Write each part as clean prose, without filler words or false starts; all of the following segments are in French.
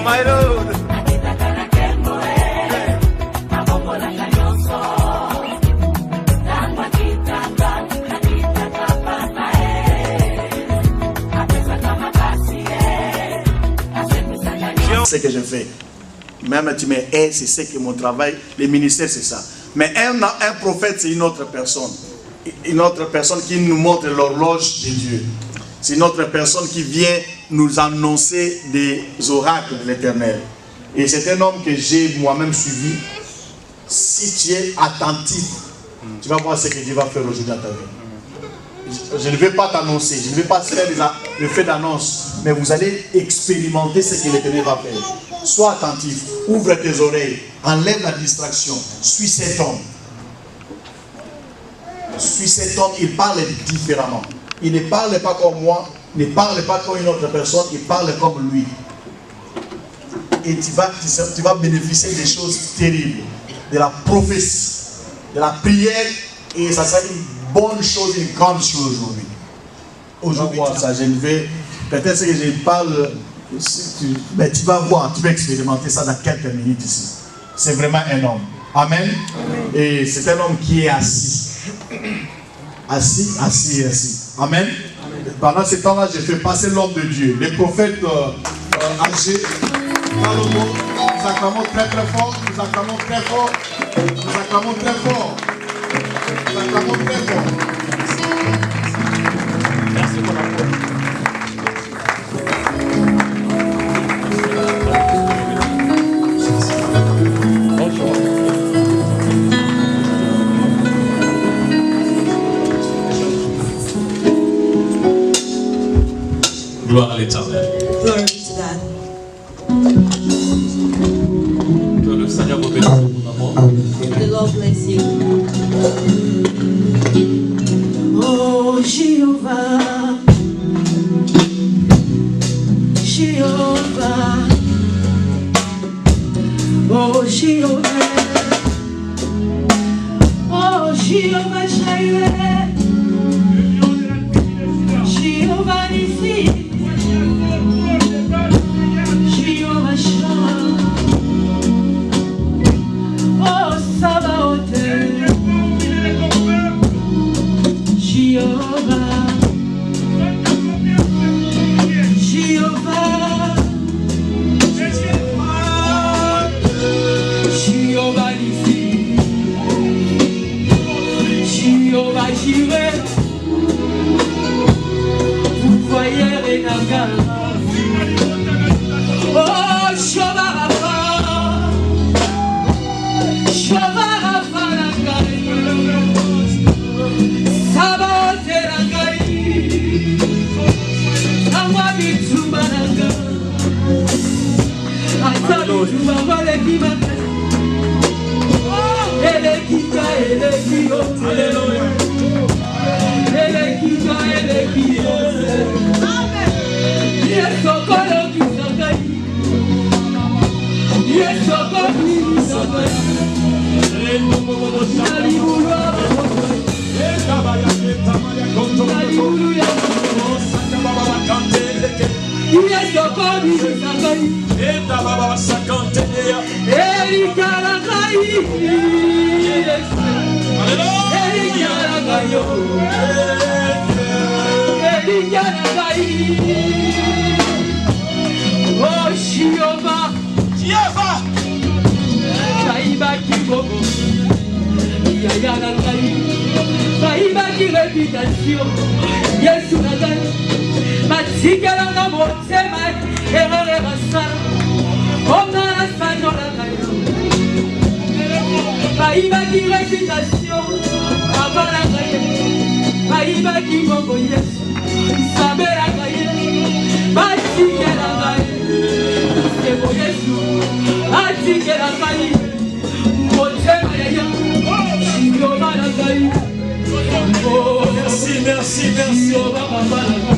My Lord. Ce que je fais. Même tu me hais, c'est ce que mon travail, le ministère c'est ça. Mais un prophète c'est une autre personne. Une autre personne qui nous montre l'horloge de Dieu. C'est une autre personne qui vient nous annoncer des oracles de l'Éternel. Et c'est un homme que j'ai moi-même suivi. Si tu es attentif, tu vas voir ce que Dieu va faire aujourd'hui dans ta vie. Je ne vais pas t'annoncer, je ne vais pas faire le fait d'annonce, mais vous allez expérimenter ce que l'Éternel va faire. Sois attentif, ouvre tes oreilles, enlève la distraction, suis cet homme. Suis cet homme, il parle différemment. Il ne parle pas comme moi, il ne parle pas comme une autre personne, il parle comme lui. Et tu vas bénéficier des choses terribles, de la prophétie, de la prière, et ça sera une bonne chose, une grande chose aujourd'hui. Aujourd'hui, ça, je ne vais, peut-être que je parle, mais tu vas voir, tu vas expérimenter ça dans quelques minutes ici. C'est vraiment un homme. Amen. Et c'est un homme qui est assis. Assis. Amen. Pendant ce temps-là, je fais passer l'homme de Dieu. Les prophètes âgés, Salomon, nous acclamons très très fort, nous acclamons très fort, nous acclamons très fort, nous acclamons très fort. Merci pour la foi. Gloire à l'Éternel. Que le Seigneur vous bénisse, mon amour. The Lord bless you. Oh Jéhovah, Jéhovah, oh Jéhovah, oh Jéhovah Jireh, Jéhovah Nissi.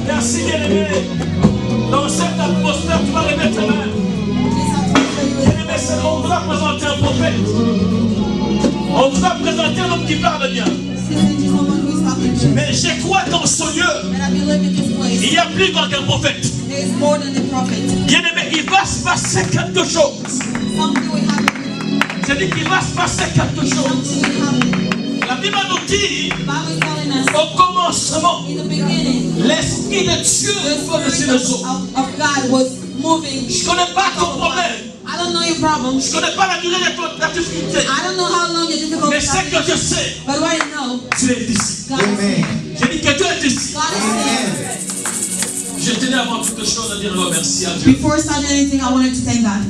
Merci bien-aimé. Dans cette atmosphère, tu vas remettre ta main. Bien-aimé, on vous a présenté un prophète. On vous a présenté un homme qui parle bien. Mais je crois dans ce lieu. y a plus grand qu'un prophète. There is more than a prophet. Bien-aimé, il va se passer quelque chose. Something will happen. C'est dit qu'il va se passer quelque chose. Something will happen. La Bible nous dit, The Bible is telling us au commencement, in the beginning, l'Esprit de Dieu the venait sur Spirit les eaux. of God was moving. Je ne connais pas ton problème. I don't know your problem. Je ne connais pas la durée de ta difficulté. I don't know how long your difficulty Mais ce que je sais, but what I know, tu es ici. God is here. J'ai dit que Dieu est ici. God is Je tenais avant toute chose à dire merci à here. Dieu Before starting anything, I wanted to thank God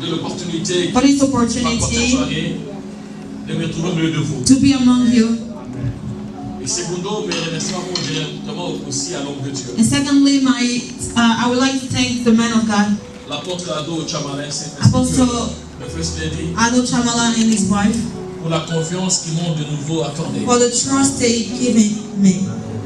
de l'opportunité for this qu'il m'a accordée opportunity de me retrouver au milieu de vous. to be among you. Et secondo, mes remerciements vont directement aussi à l'homme de Dieu. And secondly, I would like to thank the man of God, L'apôtre Ado Chamalin, c'est Apostle le First Lady, Ado Chamala and his wife, pour la confiance qu'ils m'ont de nouveau accordée. for the trust they given me.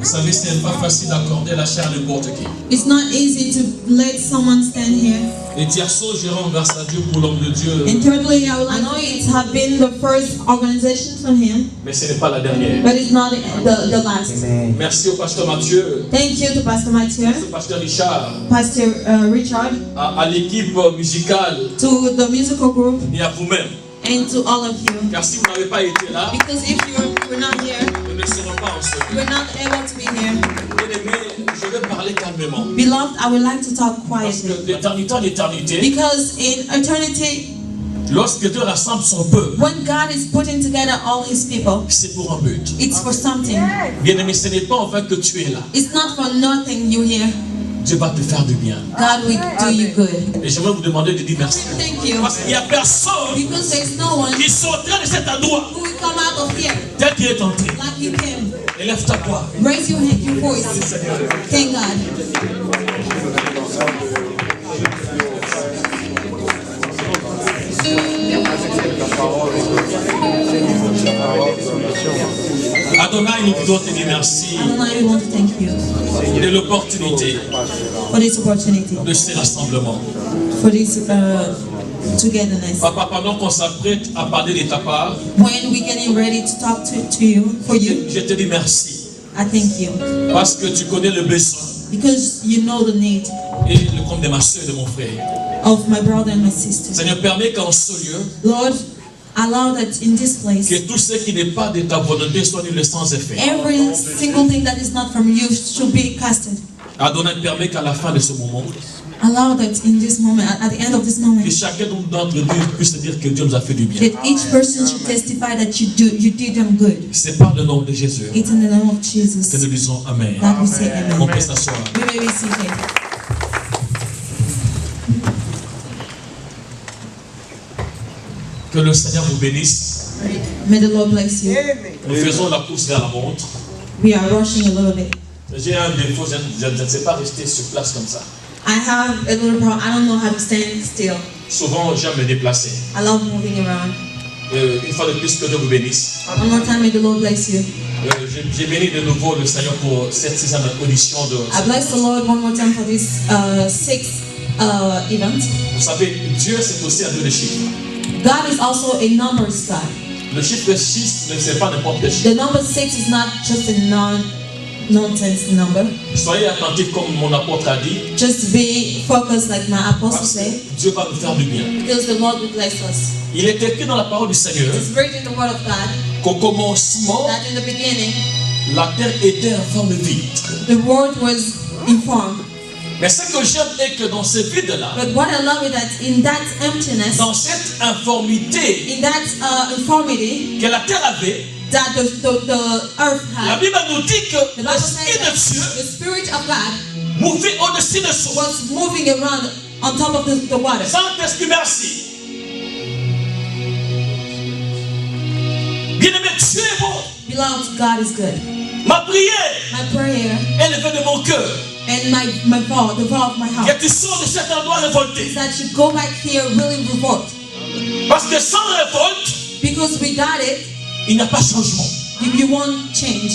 Vous savez, ce n'est pas facile d'accorder la chair à n'importe qui. It's not easy to let someone stand here. Et tierceau, je rends grâce à Dieu pour l'homme de Dieu, And thirdly, I know it have been the first organization for him, mais ce n'est pas la dernière. but it's not the last. Merci au pasteur Mathieu, Thank you to Pastor Mathieu, au pasteur Richard, Pastor Richard, à l'équipe musicale to the musical group, et à vous-même. and to all of you. Car si vous n'avez pas été là, Because if you were not here, nous ne serons pas en ce you lieu. were not able to be here. Bien-aimé, je vais parler calmement. Beloved, I would like to talk Parce quietly. que d'éternité en éternité, Because in eternity, lorsque Dieu rassemble son peuple, when God is putting together all his people, c'est pour un but. it's for something. Bien-aimé, ce n'est pas en vain que tu es là. It's not for nothing you're here. Dieu va te faire du bien. God will do you good. Et j'aimerais vous demander de dire merci. Thank you. Parce qu'il n'y a personne Because there's no one qui sortira de cet endroit who will come out of here tel qu'il est entré. like you came. Élève ta voix. Raise your hand, your voice. Thank God. Adonai, nous voulons te dire merci Adonai, we want to thank you de l'opportunité for this opportunity, de ce rassemblement. for this togetherness. Papa, pendant qu'on s'apprête à parler de ta part, When we're getting ready to talk to you, for you, je te dis merci. I thank you. Parce que tu connais le besoin Because you know the need et le compte de ma soeur et de mon frère. of my brother and my sister. Seigneur, permets qu'en ce lieu, Lord, allow that in this place, que tout ce qui n'est pas de ta volonté soit nul sans effet. every single thing that is not from you should be casted. Adonai, permet qu'à la fin de ce moment, Allow that in this moment, at the end of this que moment, chacun d'entre nous puisse dire que Dieu nous a fait du bien. that each person should testify that you did them good. C'est par le nom de Jésus It's in the name of que Jesus nous disons Amen. that we say On amen. peut s'asseoir. We may be seated. Que le Seigneur vous bénisse. May the Lord bless you. Nous faisons la course vers la montre. We are rushing a little bit. J'ai un défaut, je ne sais pas rester sur place comme ça. I have a little problem. I don't know how to stand still. Souvent, j'aime me déplacer. I love moving around. Une fois de plus, que Dieu vous bénisse. One more time, may the Lord bless you. J'ai béni de nouveau le Seigneur pour cette 6e audition de... I bless the Lord one more time for this sixth event. Vous savez, Dieu c'est aussi un Dieu de chiffres. God is also a numbers God. Le chiffre 6 ne c'est pas n'importe quel chiffre. The number 6 is not just a nonsense number. Soyez attentifs comme mon apôtre a dit. Just be focused like my apostle Parce que said. Dieu va nous faire du bien. Because the Lord will bless us. Il est écrit dans la parole du Seigneur It's written in the word of God qu'au commencement, that in the beginning la terre était en forme vide. the word was informed. Mais ce que j'aime est que dans ce vide-là, But what I love is that in that emptiness, dans cette informité in that informity que la terre avait, that the earth la had, Bible nous dit que the Bible l'Esprit says that de Dieu the Spirit of God mouvait au-dessus de son. was moving around on top of the water. Saint-Esprit, merci. Bien-aimé, Dieu est bon. Beloved, God is good. Ma prière My prayer est levée de mon cœur. and my vow, the vow of my heart, Que tu sors de cet endroit révolté. is that you go back here really revolt. Parce que sans révolte, Because without it, il n'y a pas de changement. you won't change.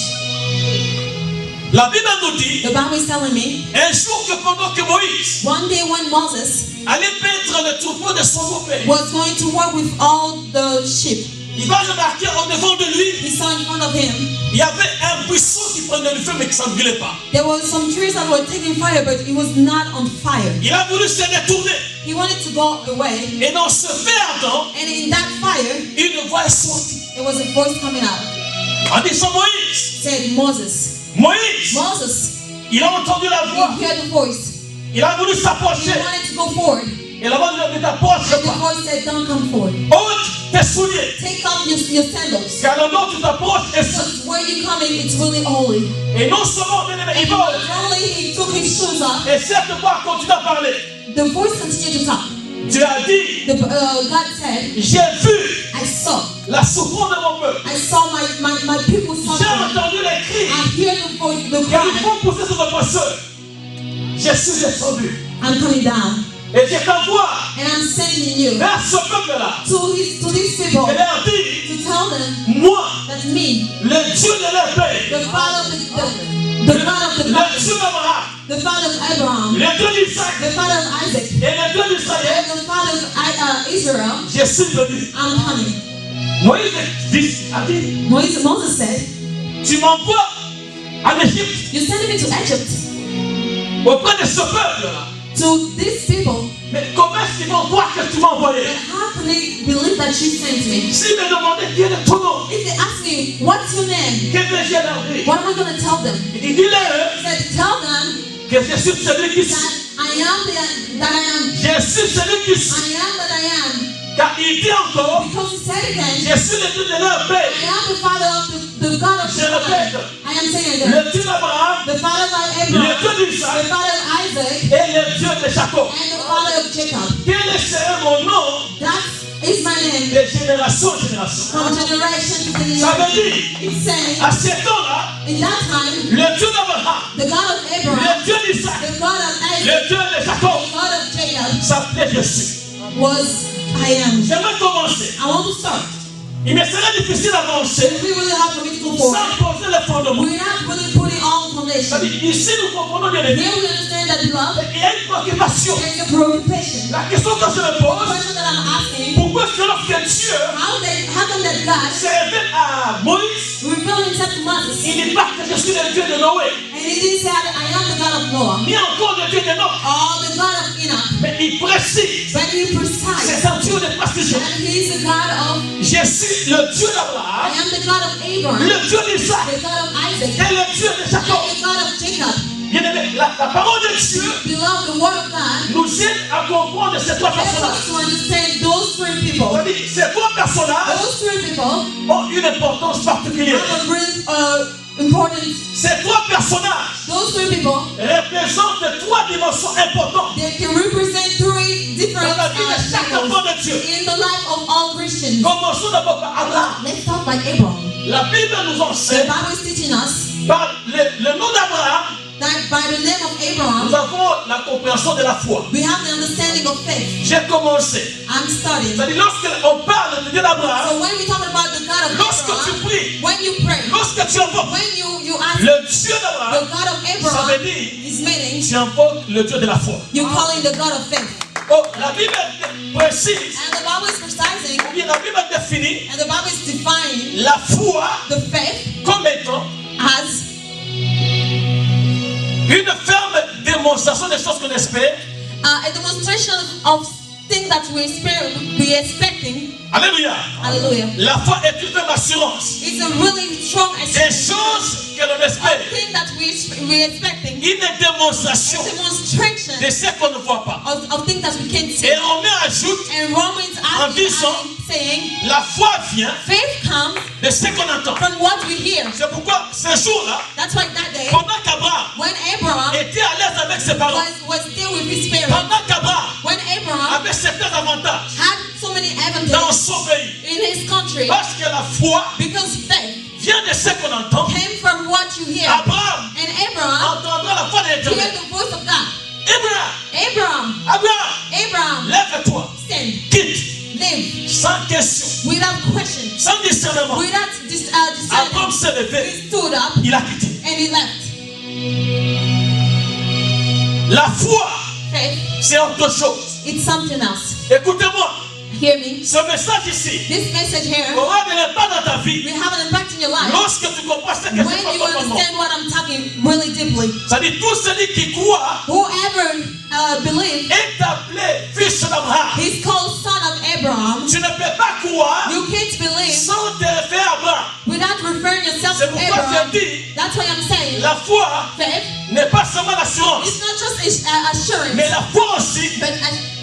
La Bible nous dit, The Bible is telling me, un jour que pendant que Moïse one day when Moses allait paître le troupeau de son beau-père, was going to work with all the sheep, il va remarquer au devant de lui, he saw in front of him, il y avait un buisson qui prenait le feu mais qui ne brûlait pas. there were some trees that were taking fire, but it was not on fire. Il a voulu se détourner. He wanted to go away, Et dans ce feu ardent, and in that fire, une voix est sortie. there was a voice coming out. En disant Moïse, Said, Moses, Moïse, Moses, il a entendu la voix. he heard the voice. Il a voulu He s'approcher. wanted to go forward, Et la voix lui a dit, t'approche and the pas. voice said, don't come forward. Ôte tes souliers. Take off your sandals. Car l'endroit où tu t'approches est saint. Because where you come in, it's really holy. Et non seulement, bien aimé, il And va. not only he took his shoes off, Et cette voix continue à parler. the voice continued to talk. Tu as dit, God said, j'ai vu I saw. la souffrance de mon peuple. I saw my people J'ai suffering. entendu les cris. I hear the voice, the Car ils cry. vont pousser sur votre soeur. Je suis descendu. I'm coming down. Et je t'envoie And I'm sending you vers ce peuple-là. to these people Et leur dit, to tell them moi, that me, le Dieu de leur père, the father of the God of the le fathers, Dieu d'Abraham, the father of Abraham, le Dieu d'Isaac the father of Isaac, et le Dieu d'Israël, and the father of Israel, je suis venu. I'm coming. Moïse a dit, Moses said, tu m'envoies en Égypte you send me to Egypt, auprès de ce peuple-là. to these people, Mais comment est-ce qu'ils vont voir que tu m'as envoyé? and how can they believe that you sent me? S'ils me demandaient quel est ton nom, If they ask me, what's your name? qu'est-ce que j'ai leur dit? What am I going to tell them? Il dit leur He said, tell them que je suis celui qui that suis. I am that I am. Je suis celui qui suis. I am that I am. Car il dit encore, Because he said again, je suis le Dieu de leur père. I am the father of the God of Je the répète, father. I am saying again, le Dieu d'Abraham, the father of le Abraham, Dieu the d'Isaac father of Isaac, et le Dieu de Jacob. and the father of Jacob. Quel serait mon nom That is my name. de génération en génération? From generation to Ça veut generation. dire, It's saying, à ce temps-là, in that time, le Dieu d'Abraham, the God of Abraham, le Dieu d'Isaac, the God of Isaac, le Dieu de Jacob the God of Jacob s'appelait Jésus. was I am. J'aimerais commencer. I want to start. Il me serait difficile d'avancer We really have for me to go forward. sans poser le fondement. We're not really putting all foundation. C'est-à-dire, ici, nous comprenons bien les Here we understand that beloved, Il y a une préoccupation. there is a preoccupation. La question que je me The pose, question that I'm asking, pourquoi est-ce que lorsque Dieu how come that God se révèle à Moïse, revealed himself to Moses, il dit pas que je suis le Dieu de Noé, and he didn't say, I am the God of Noah, ni encore le Dieu de Noé, or the God of Enoch, mais il précise, but he c'est precise un Dieu de précision. that he is the God of, Je suis le Dieu I d'Abraham, am the God of Abraham, le Dieu d'Isaac the God of Isaac, et le Dieu de and Jacob. the God of Jacob. Bien-aimé, la parole de Dieu Beloved, the word of God nous aide à comprendre ces trois helps personnages. us to understand those three people. C'est-à-dire, ces trois personnages Those three people ont une importance particulière. have a really importance. Ces trois personnages Those three people, représentent trois dimensions importantes they can represent three different dans la vie de chaque levels enfant de Dieu. in the life of all Christians. Commençons d'abord par Abraham. Let's talk about Abraham. La Bible nous The enseigne Bible is teaching us par le nom d'Abraham, that by the name of Abraham, nous avons la compréhension de la foi. we have the understanding of faith. J'ai commencé. I'm studying. C'est-à-dire, lorsqu'on parle de Dieu d'Abraham, So when we talk about the God of lorsque tu Abraham, pries, when you pray, lorsque tu invoques when you ask le Dieu the d'Abraham, God of ça Abraham, veut dire is meaning tu invoques le Dieu de la foi. you calling the God of faith. Oh, la Bible précise, And the Bible is precising, ou bien la Bible définit and the Bible is defining la foi the faith comme étant as une ferme démonstration des choses qu'on espère. a demonstration of things that we expecting. Alléluia. Hallelujah. La foi est une ferme assurance It's a really strong des choses que l'on espère. thing that we expecting. Une démonstration A demonstration de ce qu'on ne voit pas. of things that we can't see. Et Romain ajoute, And Romans En disant, saying, la foi vient faith comes de ce qu'on entend. from what we hear. C'est pourquoi ce jour-là, That's why that day, pendant qu'Abraham when Abraham était à l'aise avec ses parents, was still with his parents, pendant qu'Abraham when Abraham avait certains avantages had so many dans advantages son pays, in his country, parce que la foi because faith vient de ce qu'on entend, came from what you hear. Abraham And Abraham entendra la voix de heard l'Éternel. the voice of God. Abraham, Abraham, Abraham, Abraham, lève-toi, stand, quitte, live sans question, without question, sans discernement. without discerning. Abraham s'est levé, He stood up il a quitté. and he left. La foi, Faith, c'est autre chose. it's something else. Écoutez-moi, Hear me. Ce message ici This message here aura de l'impact dans ta vie will have an impact in your life lorsque tu comprends ce que when c'est you pas ton understand what I'm talking really deeply. C'est-à-dire tout celui qui croit Whoever believes est appelé fils d'Abraham. he's called son of Abraham. Tu ne peux pas croire You can't believe sans te référer à Abraham. without referring yourself C'est to pourquoi Abraham. je dis, That's why I'm saying la foi faith n'est pas seulement l'assurance, is not just assurance, mais la foi aussi, but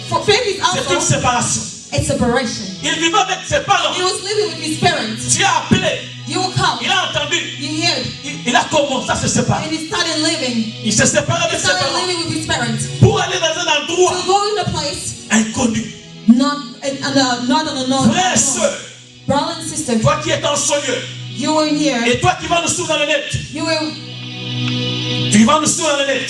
for faith is c'est une also séparation. a separation. Il vivait avec ses parents. He was living with his parents. Dieu a appelé, You will come. il a entendu, You heard. il a commencé à se séparer. And he started living. Il s'est séparé He avec ses started parents living with his parents. pour aller dans un endroit To go in a place inconnu. not on a known. Frères et sœurs, Brother and sister, toi qui es en ce lieu, you were here. et toi qui vas nous suivre dans le net, You were. tu vas nous suivre dans le net,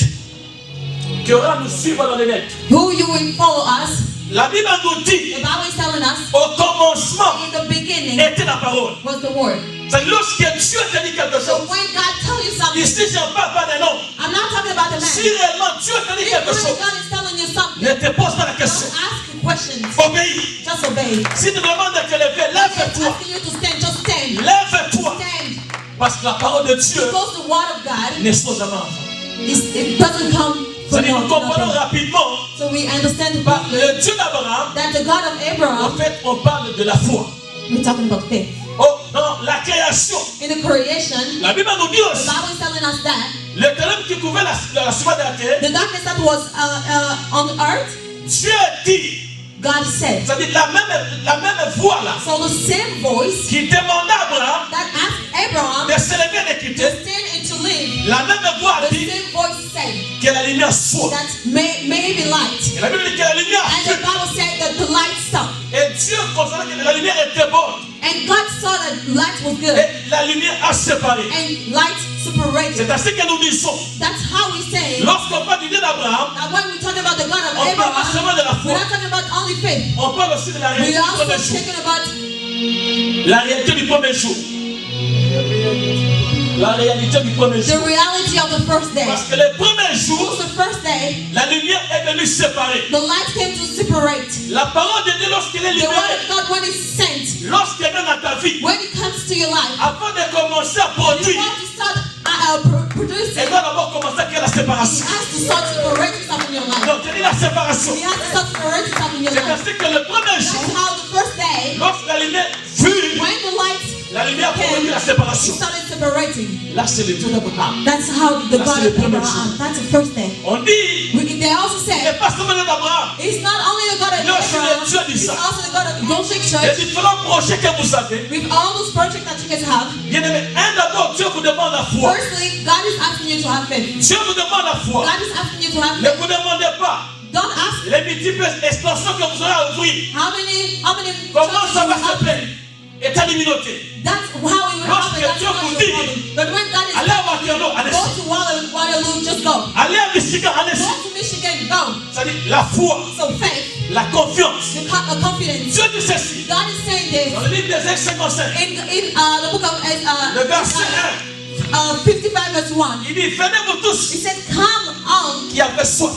qui aura nous suivre dans le net. Who you will follow us. La Bible nous dit, The Bible is telling us au commencement in the beginning était la parole. was the word. C'est lorsque Dieu te dit quelque So chose. when God tells you something, Ici, je ne parle pas d'un homme. I'm not talking about the Si man. réellement Dieu te dit If quelque really chose, God is telling you something, ne te pose pas la question. don't ask questions. Obéis. Just obey. Si tu demandes de te lever, If lève-toi. asking you to stand, just stand. Lève-toi. Stand. Parce que la parole de Dieu Because the word of God, ne sont jamais enfant. it doesn't come from C'est-à-dire, nous comprenons nothing. rapidement, So we understand par le Dieu d'Abraham, that the God of en Abraham, fait, on parle de la foi. we're talking about faith. Oh, dans la création, In the creation, la Bible nous dit the aussi, Bible is telling us that le ténèbre qui couvrait la surface de la terre, the darkness that was on the earth, Dieu dit, God said. c'est-à-dire la même voix là, So the same voice qui demandait à Abraham that asked Abraham de se lever et de to quitter, stand and to live, la même voix the dit same voice said que la lumière soit. that may be light. Et la Bible dit que la lumière And the fut. Bible said that the light stopped. Et Dieu considérait que la lumière était bonne. And God saw that light was good. Et la lumière a séparé. And light separated. C'est ainsi que nous disons. That's how we say Lorsqu'on parle du Dieu d'Abraham, that when we talk about the God of on parle pas Abraham, seulement de la we're foi. not talking about only faith. On parle aussi de la réalité We're du also premier jour. talking about La réalité du premier jour. La réalité du premier the jour. reality of the first day. Parce que le premier It jour, was the first day, la lumière est venue séparer. the light came to separate. La parole de Dieu, lorsqu'elle est The word libérée, of God, when it's sent, lorsqu'elle vient dans ta vie, when it comes to your life, avant de commencer à before produire, to start producing, elle doit d'abord commencer à créer la He séparation. has to start separating stuff in your life. Donc, c'est la séparation. He has to start separating stuff in your C'est life. ainsi que le premier That's jour, how the first day, lorsque la lumière fut, when the light la lumière came, produit la He séparation. started separating. Là, c'est le Dieu d'Abraham. That's how the That's God the of premier Abraham. jour. That's the first day. On dit, They also il said n'est pas seulement le Dieu d'Abraham. it's not only the God of Il y a aussi Abraham, le Dieu it's d'Isaac. also the God of Goshen Les Church. différents projets que vous avez, With all those projects that you guys have, bien aimé, d'abord, Dieu vous demande la foi. firstly, God is asking you to have faith. Dieu vous demande la foi. God is asking you to have Ne faith. vous demandez pas Don't ask les multiples extensions que vous aurez à ouvrir. how many Comment churches ça you va se have. faire? État d'immunité. That's how it will happen. That's Dieu not vous your dit, problem. But when God is Allez à Waterloo, allez. go to Waterloo, just go. Allez à Michigan, allez. Go to Michigan, go. C'est-à-dire la foi, So faith, la confiance. the confidence. Dieu dit ceci. God is saying Dans this le livre des Actes 55, in the book of le verset 1, 55 verse 1. il dit, venez vous tous He said, "Come on, qui avez soif,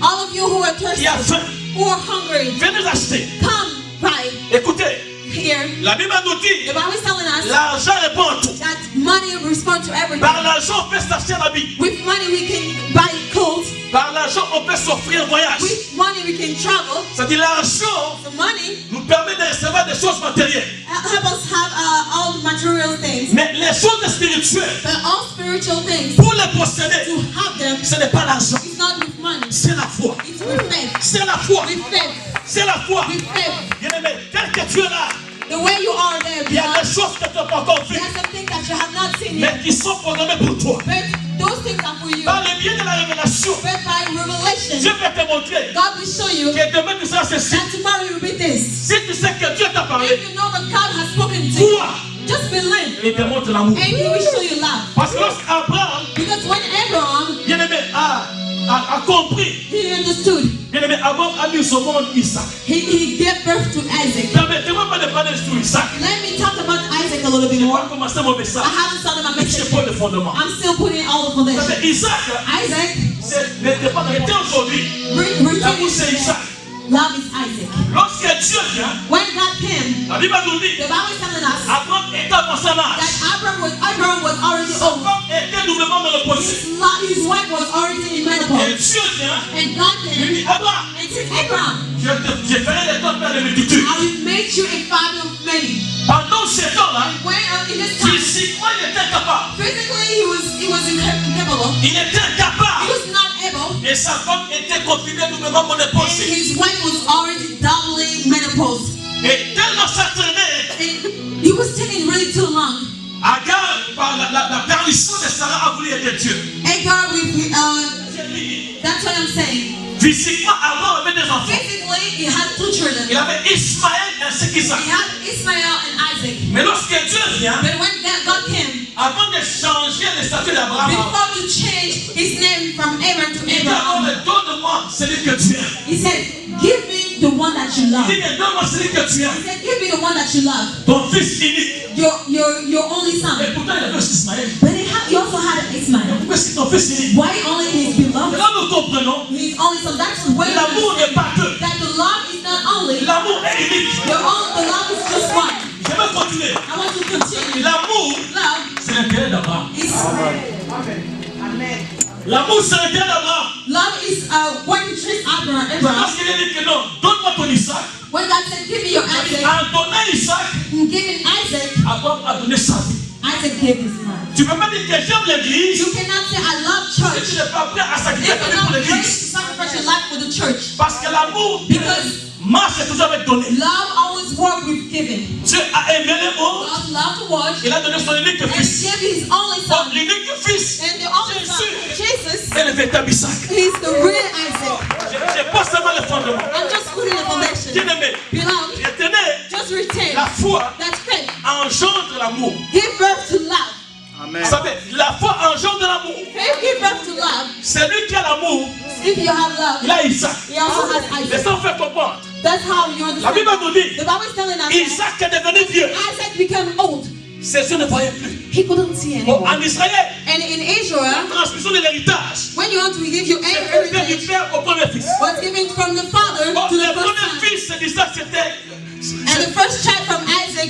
all of you who are qui thirsty, avez faim, who are hungry, venez acheter. come, buy." Écoutez, Here, la Bible nous the dit, Bible is telling us l'argent répond à tout. that money responds to everything. Par l'argent, on peut s'acheter un habit. With money we can buy clothes. Par l'argent, on peut s'offrir un voyage. With money we can travel. C'est-à-dire l'argent The money nous permet de recevoir des choses matérielles. help us have all the material things. Mais les choses spirituelles, But all spiritual things, pour les posséder, to have them, ce n'est pas l'argent, it's not with money. c'est la foi. It's with faith. C'est la foi. With faith. C'est la foi. With faith. Bien-aimé, tel que tu es là, The way you are there, il y a des God, choses que tu n'as pas encore vues, there are some things that you have not seen mais yet. qui sont programmées pour toi. But those things are for you. Par le biais de la révélation, But by revelation, Dieu va te montrer God will show you que demain tu seras ceci. that tomorrow you will be this. Si tu sais que Dieu t'a parlé, If you know that God has spoken to you, toi, just believe. il te montre l'amour. And He will show you love. Parce que lorsqu'Abraham, Because when Abraham, bien-aimé, a compris, he understood, bien-aimé, Abraham a mis au monde Isaac. he gave birth to Isaac. Permettez-moi pas de parler sur Isaac. Let me talk about Isaac a little bit Je vais more. commencer mon I message. haven't started my Je message pose le yet. fondement. I'm still putting all the foundation. Parce que Isaac, Isaac, n'était pas arrêté aujourd'hui. retain L'amour, c'est it. Isaac. Love is Isaac. Lorsque Dieu vient, When Bible nous dit, The Bible is telling us Abraham était avancé en âge. that Abraham was already Sa old. femme était doublement ménopausée. His wife was already in Et menopause. Dieu vient, And God lui came dit, Abraham, and said, Abraham, je ferai de toi père de multitude. I will make you a father of many. Pendant ce temps-là, When in this time, physiquement, il était incapable. physically he was incapable. Il était He incapable. was not able. Et sa femme était confinée doublement And ménopausée. his wife was already doubly menopause. Et tellement ça traînait, And he was taking really too long. Agar, par la permission de Sarah, a voulu aider Dieu. Agar, J'ai dit, that's what I'm saying. physiquement, Abraham avait des enfants. Physically, he had 2 children. Il avait Ismaël ainsi qu'Isaac. He had Ismael and Isaac. Mais lorsque Dieu vient, But when God came, avant de changer le statut d'Abraham, before to change his name from Abraham to il dit Abraham, donne-moi celui que tu aimes. he said, give me the one that you love. Il dit, donne-moi celui que tu He aimes. said, give me the one that you love. Ton fils unique. Your only son. Et pourtant, il avait aussi Ismaël. But he also had Ismael. Pourquoi c'est ton fils unique? Why only his beloved? Là, nous comprenons, His only son. That's the way l'amour n'est pas deux. that the love is not only. L'amour est unique. The love is just one. Je vais continuer. I want to continue. L'amour, Love c'est l'intérêt d'Abraham. is L'amour, c'est l'intérêt d'Abraham. what interests Abraham. Lorsqu'il a dit que non, donne-moi ton Isaac. When God said, give me your Isaac, En donnant Isaac, and giving Isaac, Abraham a donné sa vie. Isaac gave his life. Tu ne peux pas dire que j'aime l'église You cannot say, I love si church. tu n'es pas prêt à sacrifier If ta you're vie not pour ready to l'église. sacrifice your life for the church. Parce que l'amour Because marche toujours avec donner. love always works with giving. Dieu a aimé les mots, God loved to watch il a donné son unique and fils. gave his only Son son. unique fils, And the only son, Jesus, c'est le véritable Isaac. he's the real Isaac. Je pose seulement le fondement. I'm just putting the foundation. Bien-aimé, Beloved, retenez, just retain la foi that faith. engendre l'amour. Give birth to love. Amen. Vous savez, la foi engendre l'amour. Faith give birth to love. Celui qui a l'amour, If you have love, il a Isaac. he also has Isaac. Laissez-moi faire comprendre. That's how you La understand. Bible nous dit, The Bible is telling us that Isaac est devenu vieux. Isaac became old. Ses yeux ne voyaient plus. He couldn't see anymore. En Israël, And in Israel, transmission de l'héritage, when you want to give your c'était du heritage, père au premier fils. was given from the father Bon, to le the first premier son. fils d'Isaac, And the first child from Isaac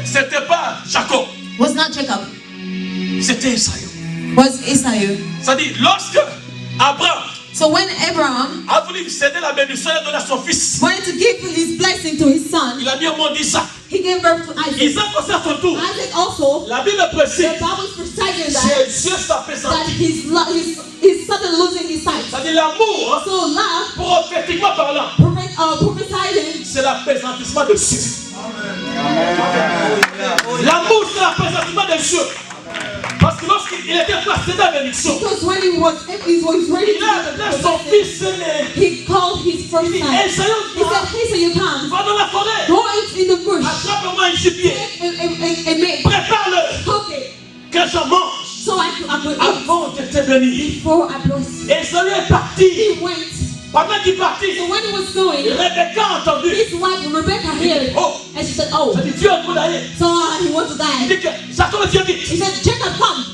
c'était pas Jacob, was not Jacob, c'était Esaü. was Esau. C'est-à-dire, lorsque Abraham So when Abraham a voulu céder la bénédiction et donner à son fils, wanted to give his blessing to his son, il a mis au monde Isaac. he gave birth to Isaac. Isaac aussi à son tour. Isaac also, La Bible précise, the Bible is precising that, ses yeux s'apaisantirent. he started losing his sight. C'est-à-dire, l'amour, So love, prophétiquement parlant, prophesying, c'est l'apaisantissement de cieux. L'amour, c'est l'apaisantissement des cieux. Parce que lorsqu'il était placé dans la bénédiction, because when he was ready il a donné son to, fils aîné. he called his first Il dit, son. Esaü, He said, hey, so you come, va dans la forêt, go out in the bush, attrape-moi un gibier, and make, prépare-le, cook it, que j'en mange so I could eat avant de te bénir. before I bless. Esaü est parti. He went. Pendant qu'il partit, So when he was going, Rebecca a entendu. his wife Rebecca heard it, Oh, and she said, oh, ça dit Dieu est trop d'ailleurs. so he wants to Il die. dit que Jacob vient vite. He said, Jacob, come,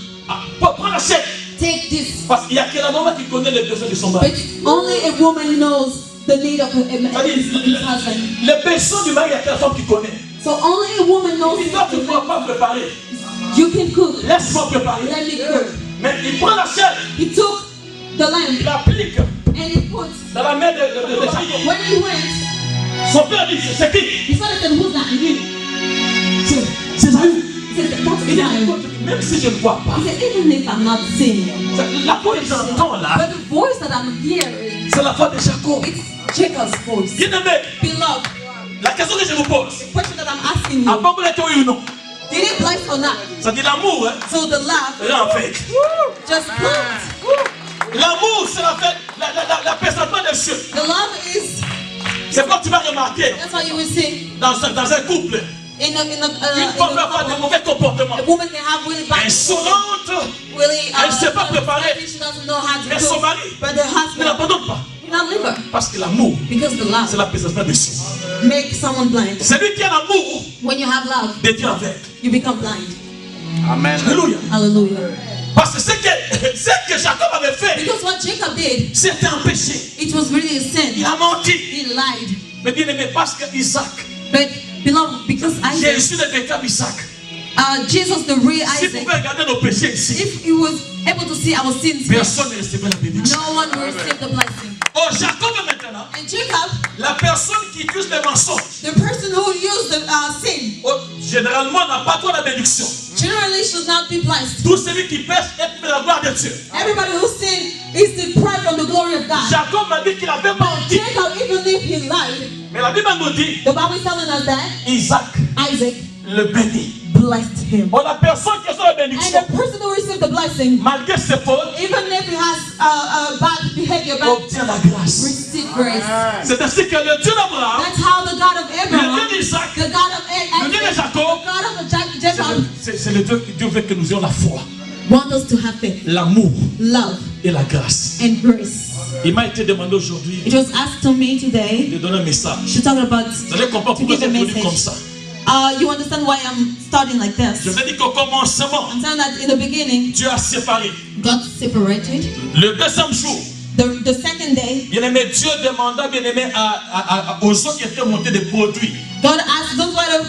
Prends la chaîne. take this. Parce qu'il y a que la maman qui connaît les besoins de son mari. But only a woman knows the need of his husband. Les besoins du mari, il y a que la femme qui connaît. So only a woman knows. Il dit, toi, tu ne pourras pas préparer. You can cook. Laisse-moi préparer. Let me cook. Mais il prend la chaîne, He took the lamb il applique and he put. dans la main de Jacob. When he went, Son père dit, c'est qui? his father said, who's that? Il dit, c'est Esaü. He said, that's Il dit, Ismael. même si je ne vois pas, He said, even if I'm not seeing, la voix que j'entends là, but the voice that I'm hearing, c'est la voix de Jacob. it's Jacob's voice. Bien-aimé, Beloved, la question que je vous pose, the question that I'm asking you, avant vous l'êtes oui ou non? did it bless or not? Ça dit l'amour, hein, So the love rend avec. just plant. L'amour, c'est l'apaisement des cieux. The love is, C'est quand tu vas remarquer that's why you will see dans un couple, in une femme peut avoir de mauvais comportements. a woman can have really bad, Insolente, really, elle ne sait pas préparer. she doesn't know how to Mais son cook, mari but the ne husband l'abandonne pas. will not leave her Parce que l'amour, because the c'est love l'apaisement des cieux. makes someone blind. Celui qui a l'amour When you have love, devient aveugle. you become blind. Amen. Alléluia. Hallelujah. Parce que ce que Jacob avait fait, Because what Jacob did, c'était un péché. it was really a sin. Il a menti. He lied. Mais bien aimé, parce que Isaac, But Beloved, because Isaac, Jésus le véritable Isaac. Jesus, the real S'il Isaac, pouvait regarder nos péchés ici, if he was able to see our sins, here, personne ne recevait la bénédiction. no one will receive the blessing. Oh, Jacob maintenant, And Jacob, la personne qui utilise les mensonges, the person who used the sin, oh, généralement n'a pas trop la bénédiction. generally should not be blessed. Tout celui qui pêche est privé de la gloire de Dieu. Everybody who sinned is deprived from the glory of God. Jacob m'a dit qu'il avait menti. Jacob, even if he lied, Mais la Bible nous dit, the Bible is telling us that Isaac Isaac le bénit. blessed him. Oh, la personne qui a la And bénédiction, the person who received the blessing, malgré ses fautes, even if he has bad behavior, but obtient la grâce. receive grace. C'est ainsi que le Dieu d'Abraham, That's how the God of le Abraham, Dieu d'Isaac, the God of le Dieu de Isaac, Jacob, the God of Jacob, c'est le Dieu veut que nous ayons la foi, want us to have faith, l'amour love, et la grâce. and grace. Il m'a été demandé aujourd'hui It was asked to me today de donner un message. to talk about, Vous allez comprendre to pourquoi give a c'est venu message. comme ça. You understand why I'm starting like Je this? vous ai dit qu'au commencement, I'm saying that in the beginning, Dieu a séparé. God separated. Le deuxième jour, The second day, bien aimé, Dieu demanda, bien aimé, aux autres qui étaient montés des produits. God asked those water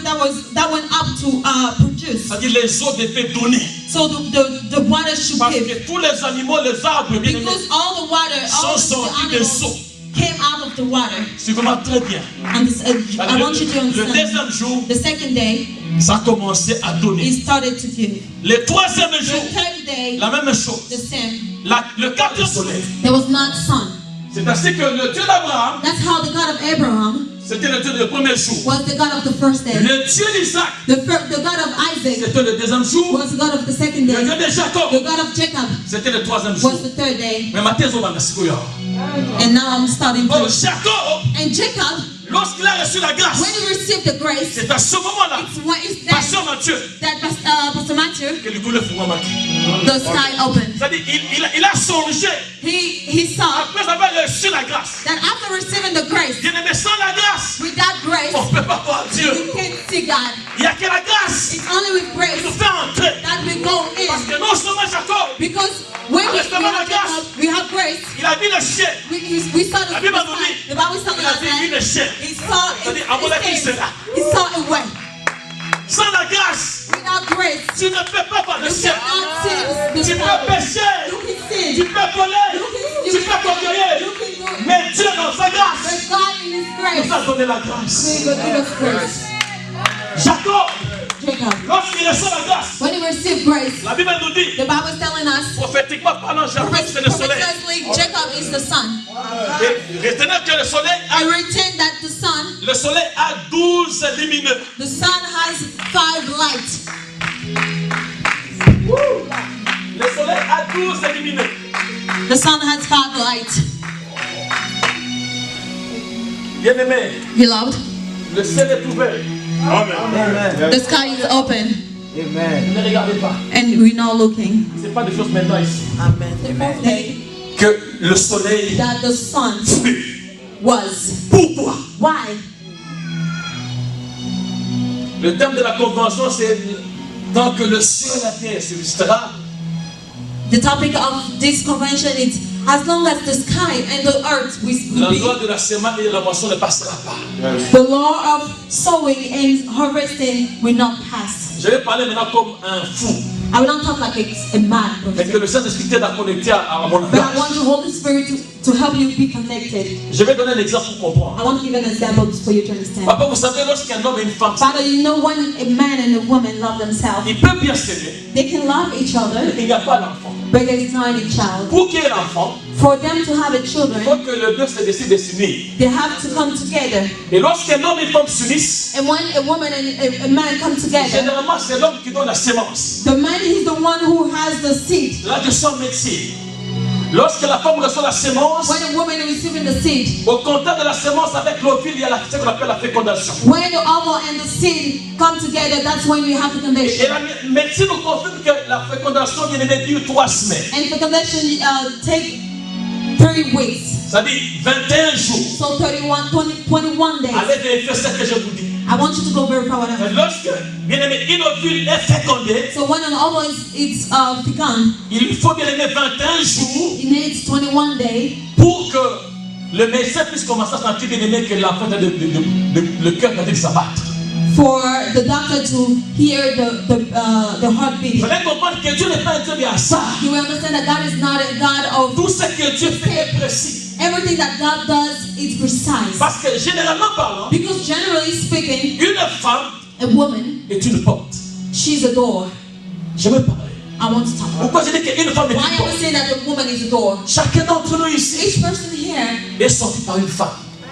that went up to produce. C'est-à-dire les eaux devaient donner. So the water should Parce give. que tous les animaux, les arbres, bien aimé, Because all the water, all sont of sortis the des animals eaux. came out of the water. Suivez-moi très bien. And this, I want you to Le understand. deuxième jour, The second day, ça a commencé à donner. it started to give. Le troisième The jour, third day, la même chose. the same. Le quatrième soleil. There was not sun. C'est ainsi que le Dieu d'Abraham, That's how the God of Abraham c'était le Dieu du premier jour. was the God of the first day. Le Dieu d'Isaac, The God of Isaac c'était le deuxième jour. was the God of the second Le day. Dieu de The Jacob, God of Jacob c'était le troisième jour. was the third day. Mais maintenant, ils ont bandé. And now I'm starting Oh, to. Jacob, And Jacob, lorsqu'il a reçu la grâce, when he received the grace, c'est à ce moment-là, it's that, Pasteur Mathieu, Pastor Matthew, que le coup le fourreau m'a dit. the sky opened. C'est-à-dire, il a songé, He saw après avoir reçu la grâce. that after receiving the grace, Bien aimé, sans la grâce, without grace, on ne peut pas voir Dieu. we can't see God. Il n'y a que la grâce It's only with qui grace nous fait entrer. that we go Parce in. que non seulement Jacob, Because when we Restons dans la have grâce. Jacob, we have grace. il a vu le chien. We saw the La Bible sky. nous dit, The Bible is telling il a us vu that une chair. he saw C'est-à-dire, à mon avis, c'est là. he saw a way. Sans la grâce, Without grace, tu ne peux pas voir le you ciel. cannot see Tu the peux sky. pécher, You can tu sin. peux voler, tu peux conquérir. You can do it. Mais Dieu, dans sa grâce, But God in His grace, nous a donné la grâce. He will give us grace. Jacob, Jacob, lorsqu'il reçoit la grâce, when he received grace, la Bible nous dit, the Bible is telling us, prophétiquement parlant, Jacob, c'est le soleil. prophetically, Jacob is the sun. Et retenez que le soleil I retain that the soleil a 12 lumineux. sun has 5 lights. Le soleil a 12 lumineux. The sun has 5 lights. Bien aimé, Beloved, le ciel est ouvert. the sky is open Ne regardez pas. and we're now looking. Ce n'est pas des choses maintenant ici. The first day Que le soleil that the sun fut. was. Pourquoi? Why? Le thème de la convention, c'est tant que le ciel et la terre subsistera, The topic of this convention is as long as the sky and the earth will la be. loi de la semence et de la moisson ne passera pas. The law of sowing and harvesting will not pass. Je vais parler maintenant comme un fou. I will not talk like a mad Mais que person, le Saint-Esprit t'aide à connecter à mon but I langage. want the Holy Spirit to help you be connected. Je vais donner l'exemple pour comprendre. I want to give an example for you to understand. Papa, vous savez, lorsqu'un homme et une femme, Father, you know when a man and a woman love themselves, ils peuvent bien s'aimer, they can love each other, il n'y a pas d'enfant. but there is not any child. Pour qu'il y ait l'enfant, For them to have a il children, faut que les deux se décident de s'unir. they have to come together. Et lorsqu'un homme et une femme s'unissent, And when a woman and a man come together, généralement c'est l'homme qui donne la sémence. the man is the one who has the seed. Là, je sens médecine. Lorsque la femme reçoit la sémence, When a woman is receiving the seed, au contact de la sémence avec l'ovule, il y a ce qu'on appelle la fécondation. when the ovule and the seed come together, that's when you have Et fecundation. la médecine nous confirme que la fécondation vient de dire 3 semaines. And fecundation take 3 weeks. C'est-à-dire 21 jours. So 21 days. Allez vérifier ce que je vous dis. I want you to go verify what Et I'm. lorsque, bien aimé, une ovule est fécondée, So when an ovule is fecund, il lui faut bien aimé 21 jours it needs 21 days pour que le médecin puisse commencer à sentir bien aimé que l'enfant a le cœur a de s'abattre. for the doctor to hear the heartbeat. Vous allez comprendre que Dieu n'est pas un Dieu de hasard. You will understand that God is not a God of Tout ce que Dieu fait est précis. everything that God does is precise. Parce que généralement parlant, Because generally speaking, une femme a woman, est une porte. she's a door. Je veux parler. I want to talk. Pourquoi je dis qu'une femme est Why une am I porte? saying that the woman is a door? Chacun d'entre nous ici Each person here est sorti par une femme.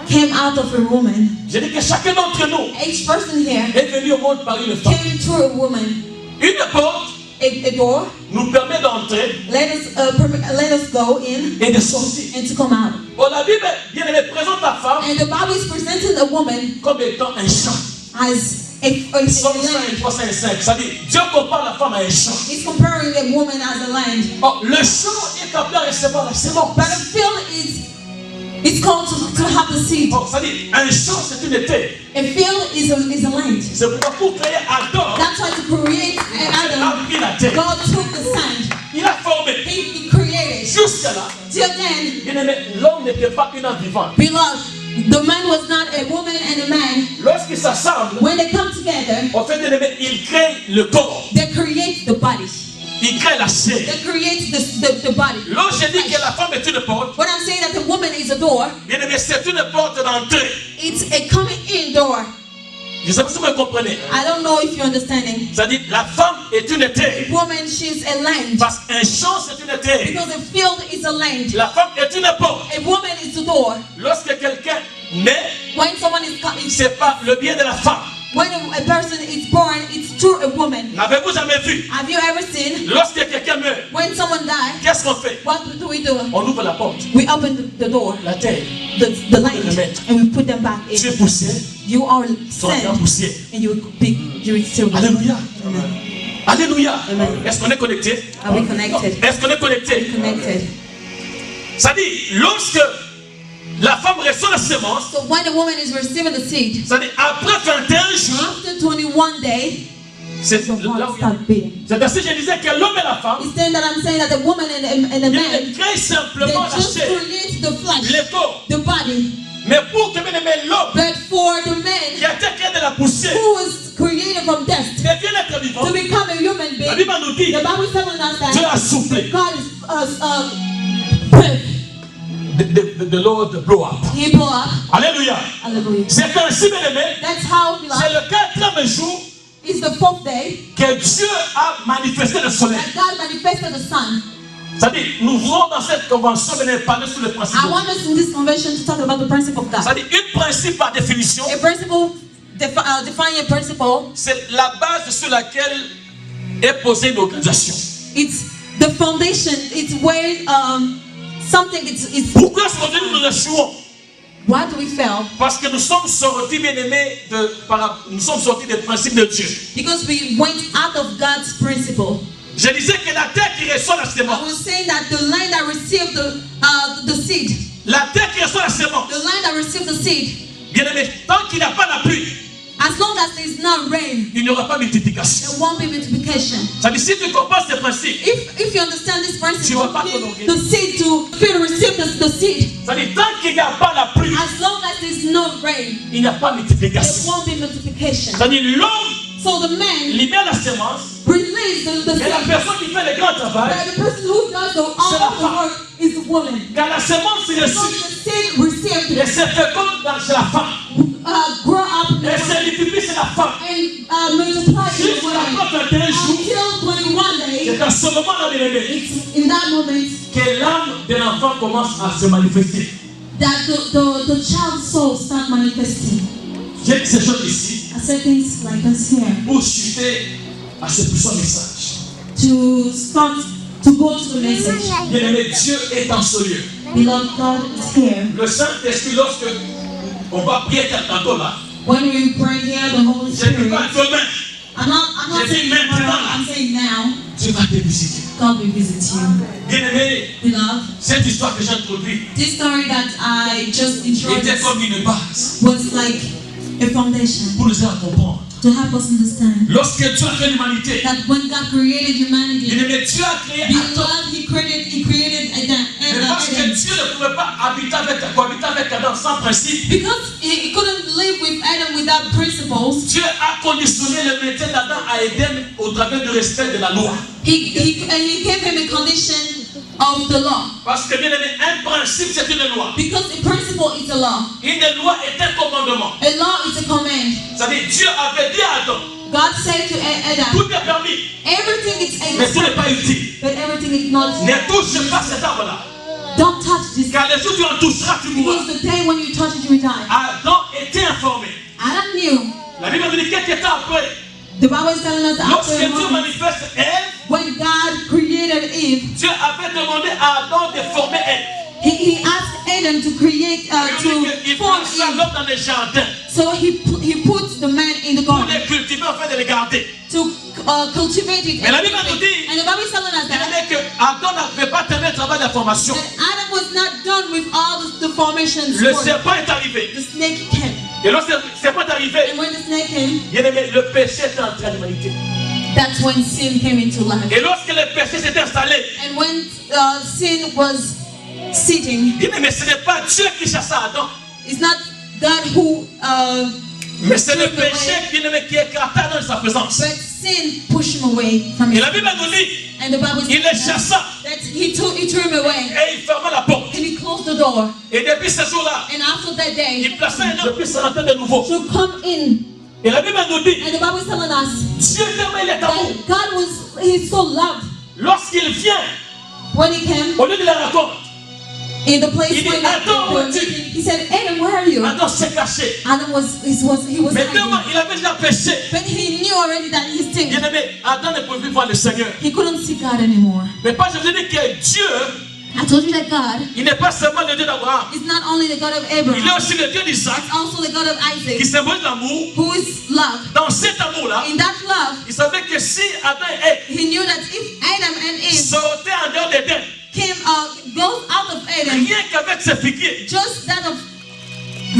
came out of a woman. Je dis que chacun d'entre nous Each person here est venu au monde par une femme. came through a woman. Une porte A door. nous permet d'entrer Let us go in et de sortir. and to come out. Bon, la Bible, bien aimée, présente la femme And the Bible is presenting a woman comme étant un champ. as a Somme 5, land. 3, 5, 5. Ça dit, Dieu compare la femme à un champ. It's comparing a woman as a land. Oh, le champ est appelé à recevoir la semence. But a field is called to have the seed. Oh, ça dit, un champ c'est une terre. A field is a land. C'est pourquoi pour créer Adam, That's why to create il Adam, a pris la terre. God took the sand. Il a formé. He created. Jusqu'à là, Till then, bien aimé, l'homme n'était pas une âme vivante. beloved, the man was not a woman and a man. Lorsqu'ils s'assemblent, When they come together, en fait, bien aimé, ils créent le corps. they create the body. Ils créent la chair. They create the body. Lorsque je dis que la femme est une porte, When I'm saying that the woman is a door, bien aimé, c'est une porte d'entrée. it's a coming in door. Je ne sais pas si vous me comprenez. I don't know if you're understanding. C'est-à-dire, la femme est une terre. Woman, she's a land. Parce qu'un champ, c'est une terre. Because a field is a land. La femme est une porte. A woman is a door. Lorsque quelqu'un naît, When someone is coming, c'est pas le bien de la femme. when a person is born, it's through a woman. N'avez-vous jamais vu? Have you ever seen Lorsque quelqu'un meurt, when someone dies? qu'est-ce qu'on fait? What do we do? On ouvre la porte. We open the door, La terre. the land, and we put them back Tu es in. poussière, You are tu regardes sand, poussière. and you still. Alléluia. Alléluia. Amen. Est-ce qu'on est connecté? Are we connected? Est-ce qu'on est connecté? Connected. Ça dit, lorsque la femme reçoit la semence, So when a woman is receiving the seed, ça dit, après 21 jours, after 21 days, c'est the là heart où starts beating. c'est ainsi que je disais que l'homme et la femme, It's then that I'm saying that the woman and the ils man, créent they simplement la just chair, create the flesh, le corps. the body. Mais pour que bien aimé l'homme But for the qui man a été créé de la poussière, who was created from dust devient être vivant, to become a human la being, Bible nous dit, the Bible is telling us Dieu that a soufflé. God is breath. The Lord blow up. He blew up. Alléluia. Hallelujah. C'est ainsi, bien aimé, That's how we c'est love. le 4e jour It's the 4th day que Dieu a manifesté le soleil. that God manifested the sun. C'est-à-dire, nous voulons dans cette convention venir parler sur le principe. I want us in this convention to talk about the principle of God. C'est-à-dire, un principe par définition, A principle, defining a principle, c'est la base sur laquelle est posée une organisation. it's the foundation, it's where something is. Pourquoi est-ce qu'aujourd'hui nous échouons? Why do we fail? Parce que nous sommes sortis, bien aimés, nous sommes sortis des principes de Dieu. Because we went out of God's principle. Je disais que la terre qui reçoit la I semence, was saying that the land that received the seed, la terre qui reçoit la semence, the land that received the seed, bien aimé, tant qu'il n'y a pas la pluie, as long as there is not rain, il n'y aura pas multiplication. there won't be multiplication. C'est-à-dire, si tu comprends ces principes, If you understand this principle, Tu vas pas give prolonger. the seed to receive the seed. c'est-à-dire, tant qu'il n'y a pas la pluie, As long as there is no rain, il n'y a pas there multiplication. won't be multiplication. C'est-à-dire, l'homme So the man libère la semence, released the et la seed. personne qui fait le grand travail, But the person who does all C'est la of the femme. work is the woman. quand la semence est So reçue, the seed received et c'est féconde chez la femme, grow up in the et c'est woman multiplié chez la femme, and multiply in the jusqu'à woman. la 21 jours, Until 21 c'est days, à ce moment-là, bien aimé, it's in that moment que l'âme de l'enfant commence à se manifester. that the child's soul start manifesting. J'ai mis ces choses ici I said things like this here pour chuter à ce puissant message. to start to go to the message. Bien aimé, Dieu est en ce lieu. Beloved, God is here. Le Saint-Esprit, lorsque on va prier tantôt là, When we pray here, the Holy je ne dis Spirit. pas demain, I'm not J'ai dit saying maintenant. tomorrow, I'm saying now. Dieu va te visiter. God will visit you. Bien aimé, Beloved, cette histoire que j'ai introduite this story that I just était introduced comme une base was like a foundation pour nous aider à comprendre. to help us understand Lorsque Dieu a fait l'humanité, that when God created bien humanity, aimé, Dieu a créé Adam. beloved, He created Adam. Mais parce que Dieu ne pouvait pas cohabiter avec Adam sans principe, Because he couldn't live with Adam without principles, Dieu a conditionné le maintien d'Adam à Éden au travers du respect de la loi. He gave him a condition of the law. Parce que bien aimé, un principe c'est une loi. Because a principle is a law. Une loi est un commandement. A law is a command. C'est-à-dire Dieu avait dit à Adam, God said to Adam, tout est permis, everything is mais tout n'est pas utile. but everything is not. Ne touche pas cet arbre-là. Don't touch this. Car le jour où tu en toucheras, tu mourras. Because the day when you touch it, you will die. Adam était informé. Adam knew. La Bible nous dit quelques temps après, The Bible is telling us that lorsque after a Dieu moment, manifeste Ève, when God created Eve, Dieu avait demandé à Adam de former Ève. he asked Adam to create, Il to form plaça Eve. l'homme dans les jardins So he puts the man in the pour garden les cultiver afin de les garder. to cultivate it. Mais la Bible nous dit, And the Bible is telling us il that dit que Adam n'avait pas terminé le travail de la formation. Adam was not done with all the formations. Le work. serpent est arrivé. The snake came. Et lorsque le serpent est arrivé, And when the snake came, bien aimé, le péché était entré à l'humanité. that's when sin came into life. Et lorsque le péché s'est installé, And when sin was sitting, bien aimé, ce n'est pas Dieu qui chassa Adam, it's not God who mais c'est le took him away, péché bien aimé qui écarta dans sa présence. but sin pushed him away from Et his. la Bible nous dit, And the Bible il says les chassa that he threw him away et il ferma la porte. and he closed the door. Et depuis ce jour-là, And after that day, il plaça un homme qui puisse rentrer de nouveau. to come in. Et la Bible nous dit, And the Bible is telling us Dieu tellement il est amour. that God he's so loved. Lorsqu'il vient, When he came au lieu de la raconte, in the place Il dit, when Adam, they were où es-tu? meeting, he said, Adam, where are you? Adam s'est caché. Adam was Mais tellement hiding. il avait déjà péché. But he knew already that he Bien sinned. aimé, Adam ne pouvait plus voir le Seigneur. He couldn't see God anymore. Mais pas je vous dis que Dieu, I told you that God il n'est pas seulement le Dieu d'Abraham. is not only the God of Il est Abraham, aussi le Dieu d'Isaac, it's also the God of qui Isaac, symbolise l'amour. who is love. Dans cet amour-là, In that love, il savait que si Adam et Ève he knew that if Adam and Eve sortaient en dehors d'Éden, goes out of Eden, rien qu'avec ses figuiers, just that of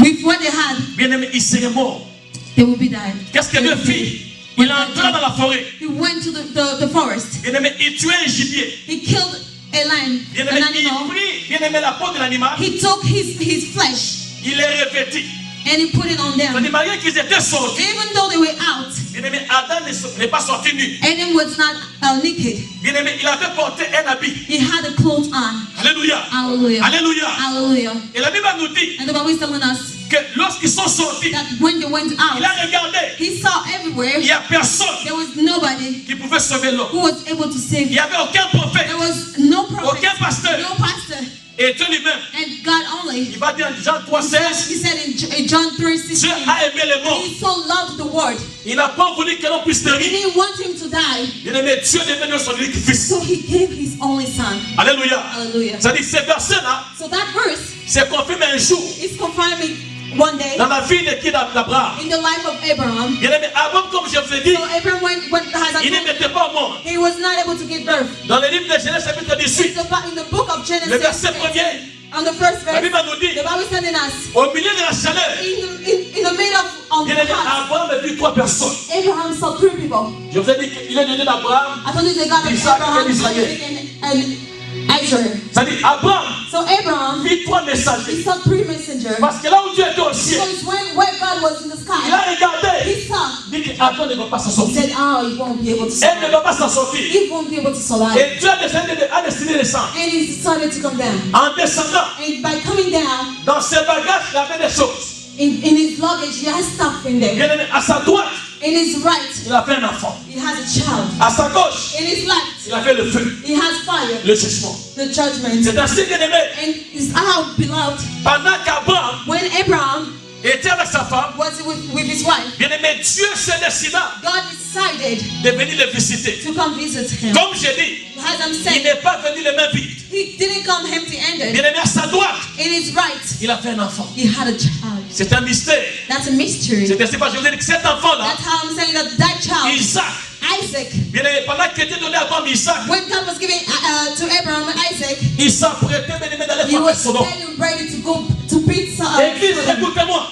with what they had, bien aimé, il serait mort. they will be died. Qu'est-ce que Dieu fit? Il entra dans la forêt. He went to the forest. Bien aimé, il tuait un gibier. He killed a lamb, Bien an aimé, animal. il prit, bien aimé, la peau de l'animal. He took his flesh Il les revêtit. and he put it on them. C'est-à-dire, malgré qu'ils étaient sortis, Even though they were out, bien aimé, Adam n'est pas sorti nu. Adam was not naked. Bien aimé, il avait porté un habit. He had a clothes on. Alléluia. Hallelujah. Alléluia. Hallelujah. Et la Bible nous dit And the Bible is telling us que lorsqu'ils sont sortis, that when they went il out, a regardé. he saw everywhere Il n'y a personne there was nobody qui pouvait sauver l'homme. who was able to save Il n'y him. avait aucun prophète, There was no prophet, aucun pasteur. no pastor, Et Dieu lui-même, and God only. il va dire en Jean 3,16, He said in John Dieu 3:16, a aimé les morts. he so loved the world. Il n'a pas voulu que l'on puisse He périr. didn't want him to die, Bien aimé, Dieu est devenu son unique fils. so he gave his only son. Alléluia. Hallelujah. C'est-à-dire, ces versets-là, So that verse c'est confirmé un jour is confirming one day dans la vie de qui d'Abraham. in the life of Abraham. Bien aimé, Abraham, comme je vous ai dit, So Abraham il ne mettait pas au monde. he was not able to give birth. Dans le livre de Genèse, chapitre 18, In the book of Genesis, le verset premier, on the first la verse, Bible nous dit, the Bible is telling us au milieu de la chaleur, in the middle of bien the aimé, heart, Abraham a vu 3 personnes. Abraham saw 3 people. Je vous ai dit qu'il est le Dieu d'Abraham. I told you the God of Isaac Abraham, and Israel. and Israel. C'est-à-dire, Abraham So Abraham, vit 3 he messagers. saw 3 messengers. Parce que là où Dieu était au ciel, Because where God was in the il sky, a regardé. he saw. Il dit qu'Adam ne va pas s'en He sortir. said, "Oh, you won't be able to Elle ne survive. va pas s'en sortir. He won't be able to survive." Et Dieu a décidé de descendre. And he decided to come down. En descendant, And by coming down, dans ses bagages, il avait des choses. in his luggage, he has stuff in there. Bien aimé, à sa droite, In his right, il a fait un enfant. he has a child. À sa gauche, In his left, il a fait le feu, he has fire, le jugement. the judgment. C'est ainsi, bien aimé, And is our beloved. pendant qu'Abraham When Abraham était avec sa femme, was with his wife, bien aimé, Dieu s'est décidé God decided de venir le visiter. to come visit him. Comme j'ai dit, As I'm il saying, n'est pas venu les mains vides. he didn't come empty-handed. Bien aimé, à sa droite, In his right, il a fait un enfant. he had a child. C'est un mystère. That's a mystery. C'est ainsi parce que je vous ai dit que cet enfant-là, That's how I'm saying that child, Isaac, Isaac, bien aimé, pendant qu'il était donné à Abraham Isaac, when God was giving to Abraham Isaac, il s'apprêtait, bien aimé, d'aller he frapper was Sodome. getting ready to go to beat Église, écoutez-moi.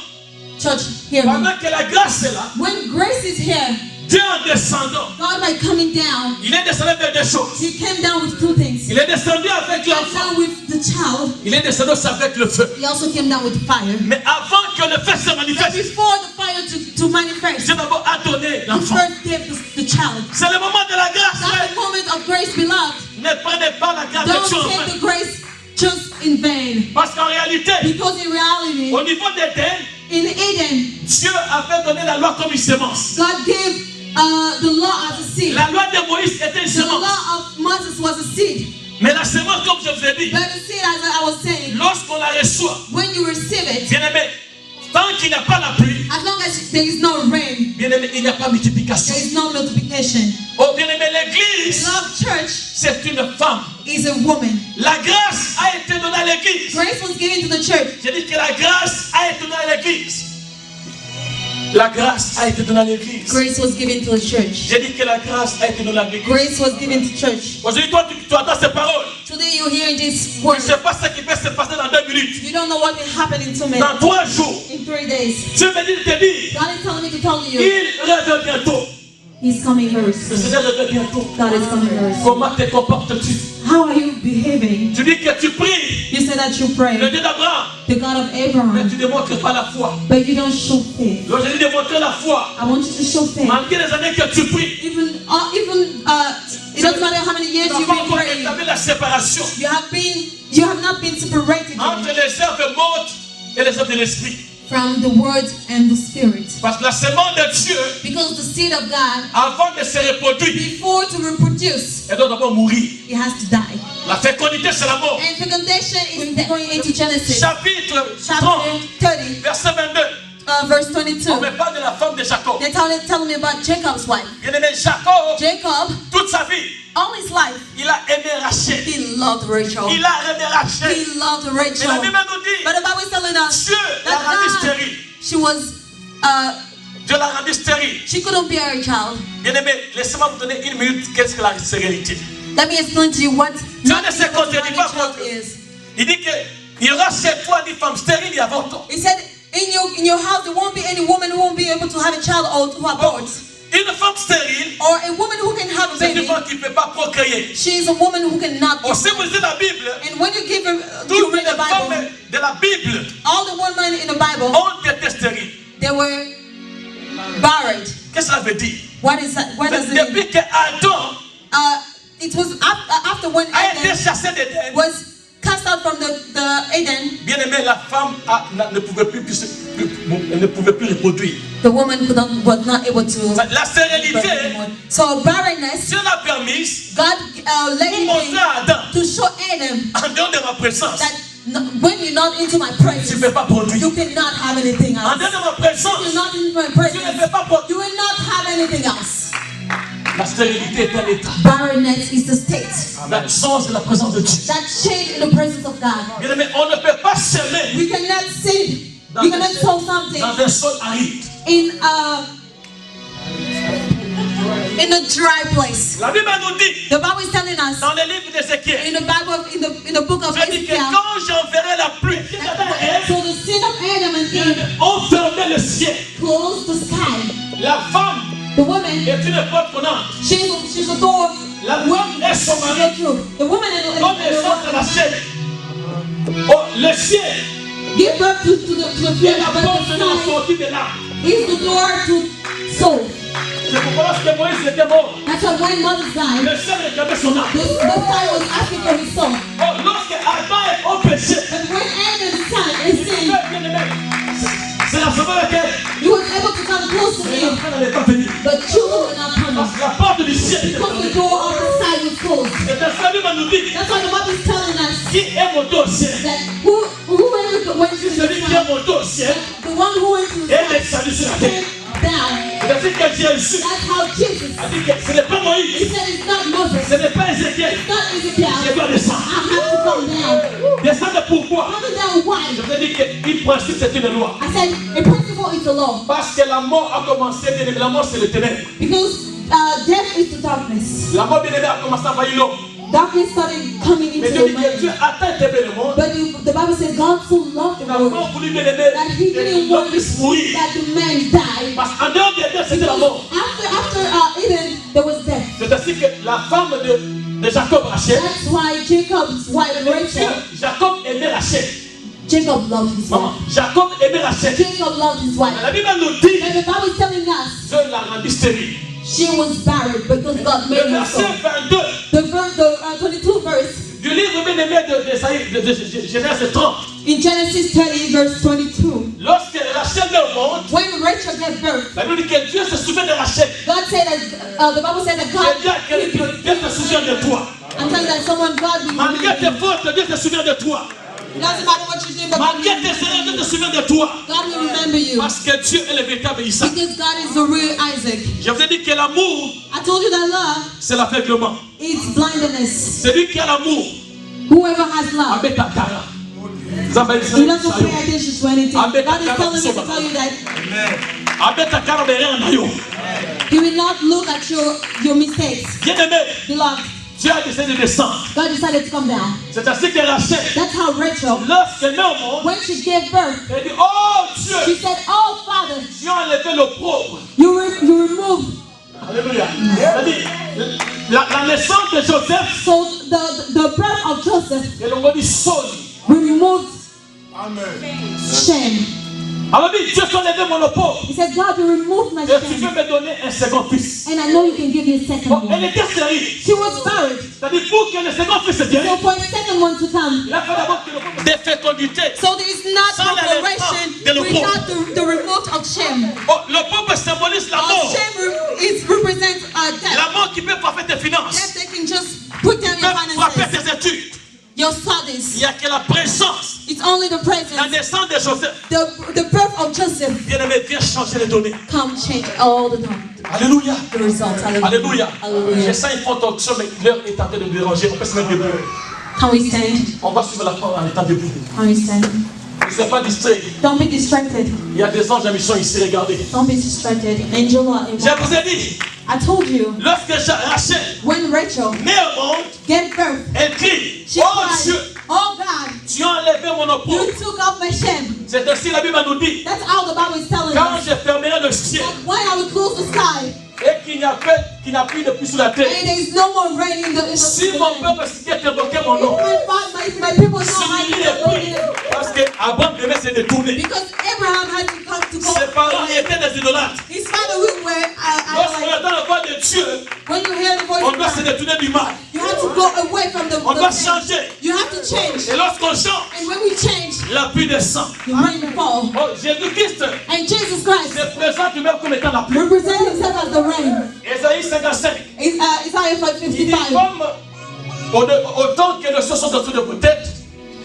Church, hear me. Pendant que la grâce est là, When grace is here, Dieu en descendant, God by coming down, il est descendu avec deux choses. He came down with two things. Il est descendu avec He came l'enfant. down with the child. Il est descendu aussi avec le feu. He also came down with fire. Mais avant que le feu se But manifeste, before the fire to manifest, Dieu d'abord a donné He l'enfant. first gave the child. C'est le moment de la grâce. That's frère. the moment of grace, beloved. Ne prenez pas la grâce de Dieu Don't en take vain. the grace just in vain. Parce qu'en réalité, Because in reality, au niveau d'Éden, in Eden, Dieu avait donné la loi comme une sémence. God gave the law as a seed. La loi de Moïse était une The sémence. law of Moses was a seed. Mais la sémence, comme je vous ai dit, But the seed, as I was saying, lorsqu'on la reçoit, when you receive it, bien aimé, tant qu'il n'y a pas la pluie, as long as there is no rain, bien aimé, il n'y a pas multiplication. there is no multiplication. Oh, bien aimé, l'église, Beloved church c'est une femme. is a woman. La grâce a été donnée à l'église. Grace was given to the church. J'ai dit que la grâce a été donnée à l'église. La grâce a été donnée à l'église. Grace was given to the church. J'ai dit que la grâce a été donnée à l'église. Grace was given to church. Aujourd'hui, toi, tu entends ces paroles. Today you're hearing this Tu ne word. sais pas ce qui peut se passer dans 2 minutes. You don't know what will happen in 2 minutes, Dans 3 jours. in 3 days. Dieu me dit de te dire, God is telling me to tell you, il revient bientôt. He's coming very Le soon. Seigneur revient bientôt. God is coming very soon. Comment te comportes-tu? How are you behaving? Tu dis que tu pries. You say that you Le pray, Dieu d'Abraham. the God of Mais Abraham, tu ne démontres pas la foi. but you don't show faith. Donc j'ai dit de montrer la foi. I want you to show faith. Malgré les années que tu pries. Even it doesn't matter how many years Tu n'as you've pas been encore praying. établi la séparation You have not been separated entre les œuvres mortes et les œuvres de l'esprit. from the word and the spirit. Parce que la semence de Dieu, Because the seed of God, avant de se reproduire, before to reproduce, elle doit d'abord mourir. it has to die. La fécondité, c'est la mort. And fecundation is going into Genesis Chapitre 30, chapter 30, verset 22. verse On 22. me parle de la femme de Jacob. They're telling me about Jacob's wife. Bien-aimé, Jacob, Jacob, toute sa vie, all his life, il a aimé Rachel. he loved Rachel. Il a aimé Rachel. He loved Mais la Rachel. Bible nous dit, But the Bible is telling us Dieu l'a rendue that stérile. she was, Dieu l'a rendue stérile. she couldn't bear a child. Bien-aimé, laissez-moi vous donner 1 minute. Qu'est-ce que la stérilité? Let me explain to you what not ne being se able to contredit have pas a child contre- is. Il dit qu'il y aura chez toi des femmes stériles et avortantes. He said, in your house there won't be any woman who won't be able to have a child or to abort. Une femme stérile, Or a woman who can have a c'est une baby. femme qui ne peut pas procréer. She is a woman who cannot. Aussi, vous lisez la Bible, And when you give her, you toutes les read the femmes Bible, de la Bible all the women in the Bible, ont été stériles. they were buried. Qu'est-ce que ça veut dire? What is that? What does it mean? Depuis que Adam It was after when a été Adam chassé d'Éden, was cast out from the Eden, bien aimé, la femme ne pouvait plus, elle ne pouvait plus reproduire. the woman was not able to. La stérilité, So barrenness, Dieu l'a permise God let pour it montrer be à Adam, to show Adam en dehors de ma présence, that when you're not into my tu ne presence, peux pas produire. you cannot have anything En else. dehors de ma If présence, you're not in my tu ne presence, peux pas produire. you will not have anything else. La stérilité est un état, Barrenness is the state l'absence de la présence de Dieu. that change in the presence of God. Bien aimé, on ne peut pas semer We cannot seed, we cannot sow something dans un sol aride. in a dry place. La Bible nous dit, The Bible is telling us dans le livre d'Ézéchiel, in the Bible, in the book of je dis que Ezekiel, quand j'enverrai la pluie, so the sin of Adam and Eve on fermait le ciel. closed the sky. La femme The woman, est une porte prenante. she's a door. La femme est son mari. The woman in Comme les sortes de la chaîne. Oh, le ciel give birth to the est flesh, la but porte de la the sky sortie de l'âme. is the door to soul. C'est pourquoi lorsque Moïse était mort, That's why when Moses died, le ciel réclamait son âme. the sky was asking for his soul. Oh, lorsque Adam est au péché, But when Adam sinned and sinned, c'est la seconde laquelle he was able to come close to les him, enfants n'allaient pas venir. but children were not coming. Parce que la porte du ciel était Because the fermée. door of the sky was closed. Et la Bible nous dit That's why the Bible is telling us qui est monté au ciel. that whoever went to the Celui qui sky, est monté au ciel the one who went to the est sky, descendu sur la terre. came down. C'est-à-dire que Jésus That's how Jesus, a dit que ce n'est pas he Moïse, said it's not Moses, ce n'est pas Ézéchiel it's not qui Ezekiel. doit descendre. I have to come down. Descendre pourquoi? Coming down why? Je vous ai dit qu'une principe c'est une loi. I said a principle is the law. Parce que la mort a commencé, bien aimé, la mort c'est le ténèbre. Because death is the darkness. La mort bien aimé a commencé à envahir l'homme. Darkness started coming Mais into Dieu dit the que Dieu man. a tant aimé le monde, But the Bible says God so loved the il n'a n'a word. pas voulu bien aimer That he didn't l'homme want puisse mourir. that the man died. Parce qu'en dehors d'Éden, c'était la mort. After Eden, there was death. C'est ainsi que la femme de Jacob, Rachel, That's why Jacob's wife Rachel, Jacob aimait Rachel. Jacob loved his Maman, wife. Jacob aimait Rachel. Jacob loved his wife. La Bible nous dit And the Bible is telling us Dieu l'a rendu stérile. she was barren because God Le made her so. verset 22 The 22 verse du livre bien-aimé de Genèse 30. in Genesis 30 verse 22. Lorsque Rachel met au monde, When Rachel gave birth, la Bible dit que Dieu se souvient de Rachel. God said that the Bible said that God C'est bien que Dieu se souvient de toi. I'm telling that someone God will Malgré remember tes you. fautes, Dieu se souvient de toi. It doesn't matter what you do, but Malgré tes erreurs, Dieu se souvient de toi. God will remember you. Parce que Dieu est le véritable Isaac. Because God is the real Isaac. Je vous ai dit que l'amour, I told you that love c'est l'aveuglement. is blindness. Celui qui a l'amour, Whoever has love, avec ta cara. he doesn't pay attention to anything. God is telling me to tell you that Avec ta cara, mais rien n'a. He will not look at your mistakes. Bien-aimé, Beloved, Dieu a décidé de descendre. God decided to come down. C'est ainsi que Rachel, That's how Rachel, lorsqu'elle est au monde, when she gave birth, elle dit, oh she Dieu, said, "Oh Father, Dieu a enlevé l'opprobre. you remove." Alléluia. C'est-à-dire, la naissance de Joseph, So the birth of Joseph elle a dit sonne. removed shame. Alors dit, Dieu t'a enlevé mon opprobre. He said, "God, you removed my Et tu shame, peux me donner un second fils. and I know you can give me a second Bon, elle one." était stérile. She was buried. C'est-à-dire, pour que le second fils vienne, So for the second one to come, il a fallu d'abord que le couple de fécondité. so there is not Sans l'enlèvement de l'opprobre. without the removal of shame. Oh, l'opprobre symbolise la mort. Shame represents death. La mort qui peut frapper tes finances, Death, they can just put down qui your peut frapper finances, tes études. your Il studies. n'y a que la présence, It's only the la presence, naissance de Joseph. the birth of Joseph Bien-aimé, viens changer les données. come change all the time. Alléluia. The result. Alléluia. Je Hallelujah. sens une forte onction, mais l'heure est en train de nous déranger. On peut se mettre debout. Can we stand? On va suivre la parole en étant debout. Can we stand? Ne sois pas distrait. Don't be distracted. Il y a des anges en mission ici, regardez. Don't be distracted. Angela, Je vous ai dit, I told you, lorsque Rachel when Rachel naît au monde, gave birth, elle crie, she oh cried, Dieu, "Oh God, tu as enlevé mon opprobre. you took off my shame." C'est ainsi la Bible nous dit, That's how the Bible is telling quand us. je fermerai le ciel When I will close the sky et qu'il n'y a plus de pluie sur la terre, and there is no more rain in the si mon land. peuple s'y est invoqué mon nom, My people know how s'il to est do pris, it. parce qu'Abraham devait se détourner. Because Abraham had to come to Ses go. parents étaient des idolâtres. His father were Lorsqu'on idolaters. entend la voix de Dieu, When you hear the voice on of doit se God, détourner du mal. you have to go away from the On doit sin. changer. You have to change. Et lorsqu'on change, And when we change, la pluie descend. the rain will fall. Oh, Jésus-Christ And Jesus Christ se présente lui-même comme étant la pluie. represents himself as the rain. Ésaïe 55. Isaiah Il dit 55. comme autant que les cieux sont au-dessus de vos têtes,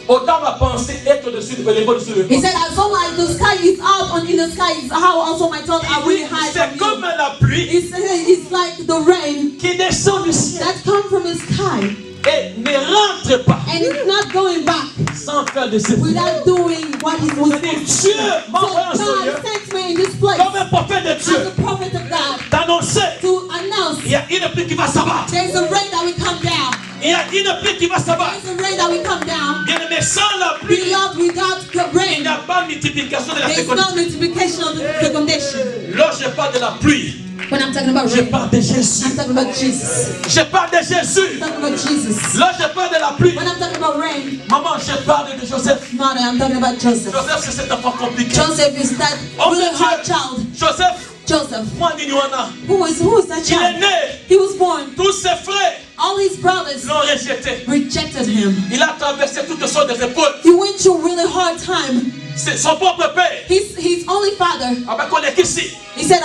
autant ma pensée est au-dessus de les au-dessus de He vos said, as long as the sky is up on in the sky, is how also my thoughts are really high C'est from comme you. la pluie It's like the rain qui descend du ciel that comes from the sky et ne rentre pas and it's not going back sans faire de ses without doing what it was C'est-à-dire, supposed to Dieu do. m'a So envoyé en ce lieu God sent me in this place comme un prophète de as Dieu the prophet of God d'annoncer to announce il y a une pluie qui va s'abattre. there's a rain that will come down. Il y a une pluie qui va s'abattre. There's a rain that will come down. Bien aimé, sans la pluie, Beloved, without the il rain, n'y a pas de multiplication de la there's fécondité. no multiplication of the fecundation. Lorsque je parle de la pluie, When I'm talking about je rain, parle de Jésus. I'm talking about Jesus. Je parle de Jésus. I'm talking about Jesus. Lorsque je parle de la pluie, When I'm talking about rain, maman, je parle de Joseph. Mother, I'm talking about Joseph. Joseph, c'est cet enfant compliqué. Joseph is that Oh, really Dieu. hard child. Joseph, Joseph, moi, Niniwana, who was that il est child? né. He was born. Tous ses frères All his brothers l'ont rejeté. rejected him. Il a traversé toutes sortes d'épreuves. He went through a really hard time. C'est son propre père. His only father, Avec on est ici. he said,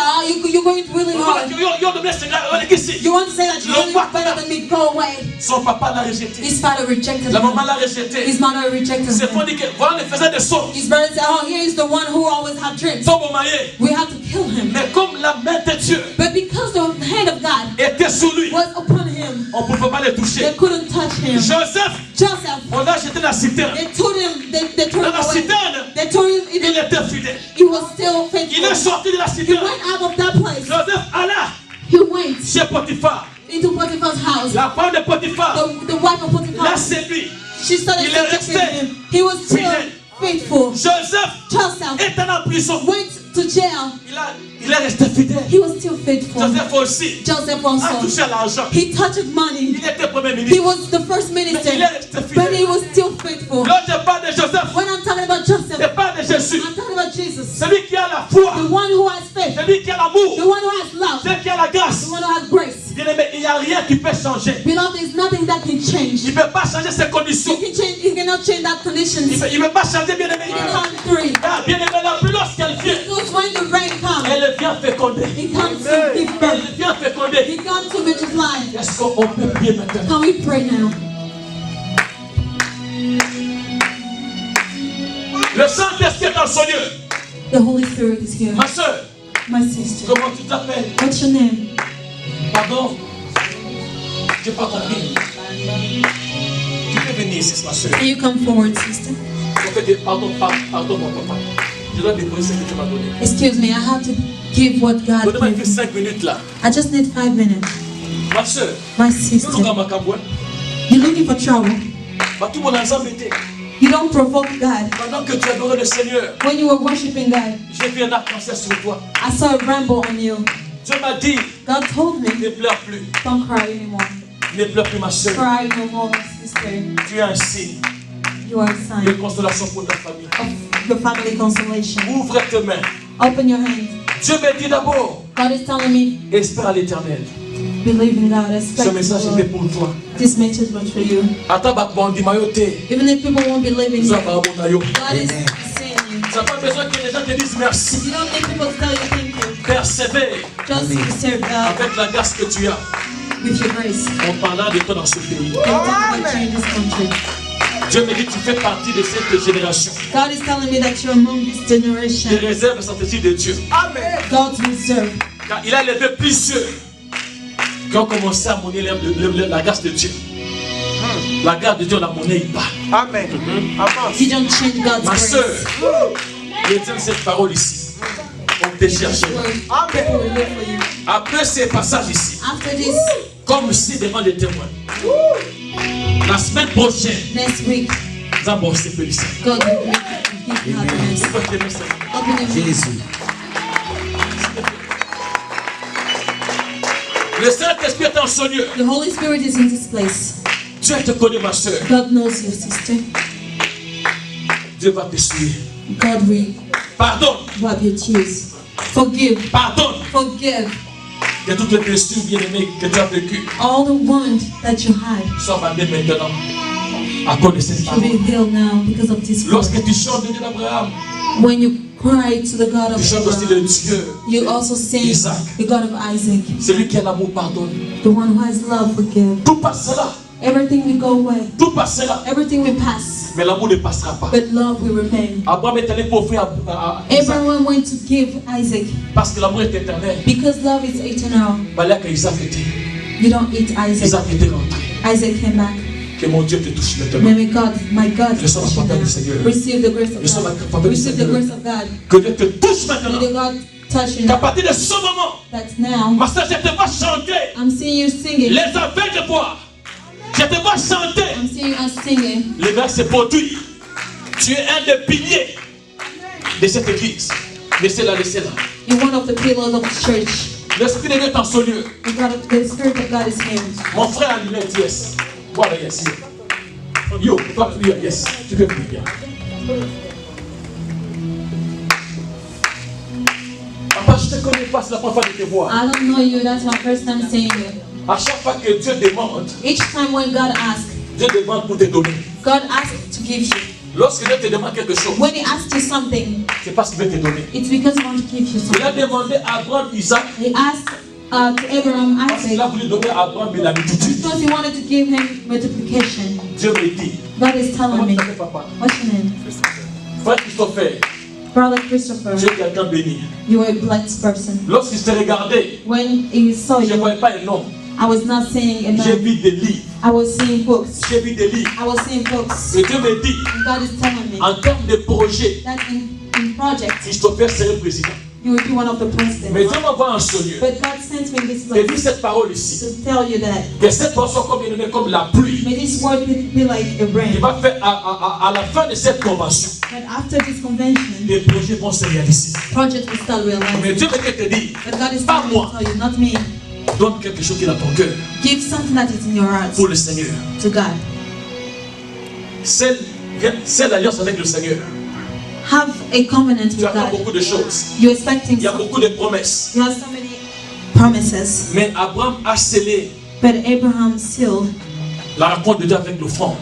you're going really hard. On est ici. You want to say that you're really better than me? Go away. Son papa l'a rejeté. His father rejected La him. maman l'a rejeté. His mother rejected C'est him. pour dire que voilà, il faisait des sauts. His brother said, here is the one who always have dreams. Tombe au maillet. We have to kill him. Mais comme la main de Dieu But because the hand of God était sur lui, was upon him, on ne pouvait pas le toucher. they couldn't touch him. Joseph, Joseph, on l'a jeté dans la citerne. they threw him, they threw Dans him la away. citerne, They threw him, il était fidèle. he was still Il est faithful. sorti de la He citerne. went out of that place. Joseph alla He went chez Potiphar. into Potiphar's house. La femme de Potiphar The wife of l'a Potiphar, séduit. she started Il est rejecting resté him. He was still fidèle. faithful. Joseph était en prison. Went to jail. Il est resté fidèle. He was still faithful. Joseph aussi Joseph a also. touché à l'argent. He touched money. Il était premier He ministre. was the first minister, Mais il est resté but he fidèle. was still faithful. Quand je parle de Joseph, When I'm talking about Joseph, je parle de Jésus. I'm talking about Jesus. Celui qui a la foi, The one who has faith. celui qui a l'amour, The one who has love. celui qui a la grâce. The one who has grace. Bien aimé, il n'y a rien qui peut changer. Beloved, there's nothing that can change. Il ne peut pas changer ses conditions. He cannot change that conditions. Il ne peut pas changer, bien aimé. Bien aimé, la pluie lorsqu'elle vient, Because when the rain comes, elle vient féconder. it comes to give birth. Elle vient féconder. It comes to multiply. Est-ce qu'on peut prier maintenant? Can we pray now? Le Saint-Esprit est dans son lieu. The Holy Spirit is here. Ma soeur, My sister. comment tu t'appelles? What's your name? Pardon? Je n'ai pas compris. Tu peux venir ici, ma soeur. Can you come forward, sister? Pardon, mon papa. Je dois déposer ce que tu m'as donné. Excuse me, I have to give what God Donne-moi gave me. 5 minutes là. I just need 5 minutes. Ma soeur, My nous sister, nous avons un you're looking for trouble. tout mon ensemble était. You don't provoke God. Pendant que tu adorais le Seigneur, When you were worshiping God, j'ai vu un arc-en-ciel sur toi. I saw a rainbow on you. Dieu m'a dit, God told me, ne pleure plus. don't cry anymore. Ne pleure plus, ma soeur. Cry no more, sister. Tu es un signe You are a de sign consolation pour ta famille. of your family consolation. Ouvre tes mains. Open your hands. Dieu me dit d'abord, God is telling me, espère à l'éternel. believe in God. Ce Expect message the était Lord. pour toi. This message was for you. Attends, bandi mayoté. Even if people won't believe in Nous you, avons un bon aïe. God is seeing you. Tu n'as pas besoin que les gens te disent merci. You don't need people to tell you thank you. Persévère Just serve God avec la grâce que tu as. with your grace. On parlera de toi dans ce pays. And talk about you in this country. Dieu me dit que tu fais partie de cette génération. God is telling me that you're among this Je generation. réserve le Saint-Esprit de Dieu. God's reserve. Car il a levé plusieurs qui ont commencé à monnaie la grâce de Dieu. La grâce de Dieu, la monnaie, il part. Amen. You don't change God's Ma grace. soeur, retiens cette parole ici. On te cherche. People will live for you. Après ces passages ici, After this, comme ici devant les témoins, la semaine prochaine, next week, nous allons se féliciter. God will give you happiness. Il faut te laisser. Open your hands. Jésus. Le Saint-Esprit est en son lieu. The Holy Spirit is in this place. Dieu te connaît, ma soeur. God knows you, sister. Dieu va te suivre. God will Pardonne. wipe your tears. Forgive. Pardonne Forgive de toutes les blessures bien-aimées que tu as vécues. all the wound that you had. Sois bandé maintenant à cause de cette To be parole. healed now because of this word. Lorsque tu chantes le Dieu d'Abraham, When you cry to the God tu of chantes aussi le Abraham, Dieu. you also sing Isaac. the God of Isaac. Celui qui a l'amour pardonne. The one who has love forgive. Tout passera. Everything will go away. Tout passera. Everything will pass. Mais l'amour ne passera pas. But love will remain. Abraham est allé pour offrir à Isaac. Abraham went to give Isaac Parce que l'amour est éternel. because love is eternal. Voilà que Isaac était. You don't eat Isaac. Isaac était rentré. Isaac came back. Que mon Dieu te touche maintenant. May my God, Je sens la touch you faveur now. du Seigneur. Receive the grace of Je sens la God. faveur du Receive the Seigneur. grace of God. Que Dieu te touche May maintenant. the God touch you Qu'à now. partir de ce moment, That now ma soeur, je te vois chanter. I'm seeing you singing. Les aveugles voient. Je te vois chanter. I'm seeing us singing. Le verset se produit. Tu es un des piliers de cette église. Laissez-la, laissez-la. You're one of the pillars of the church. L'Esprit de Dieu est en son lieu. The Spirit of God is here. Mon frère a lui dit yes. Voilà, yes. Yo, toi, tu dis yes. Tu peux prier. Papa, je ne te connais pas, c'est la première fois que je te vois. I don't know you. That's my first time seeing you. À chaque fois que Dieu demande, Each time when God asks, Dieu demande pour te donner. God asks to give you. Lorsque Dieu te demande quelque chose, When He asks you something, c'est parce qu'il veut te donner. it's because He wants to give you Il a something. demandé à Abraham, Isaac, He asked to Abraham, parce qu'il a Isaac, voulu donner à Abraham la multitude. because He wanted to give him multiplication. Dieu me dit, God is telling comment me, tu t'appelles, papa? what's your name? Frère Christopher, Brother Christopher, Dieu est quelqu'un béni. you are a blessed person. Lorsqu'il s'est regardé, When He saw je ne you, voyais pas un homme. I was not seeing a J'ai man. vu des livres. I was seeing books. J'ai vu des livres. I was seeing books. Et Dieu me dit, And God is telling me en termes de projet, that in projects, Christopher serait président. you will be one of the Mais presidents. Dieu m'envoie en ce lieu. But God sent me this Et dit place cette parole ici. to tell you that Que cette parole soit comme la pluie. may this word be like a Qui rain. va faire à la fin de cette convention. But after this convention, les projets vont se réaliser. project will start realizing. Mais Dieu veut te dire, But God is pas telling moi, me to tell you, not me. donne quelque chose qui est dans ton cœur Give something that is in your heart pour le Seigneur. to God. C'est l'alliance avec le Seigneur. Have a covenant Tu with attends God. beaucoup de choses. You're expecting Il y a something. beaucoup de promesses. You have so many promises. Mais Abraham a scellé But Abraham sealed la rencontre de Dieu avec l'offrande.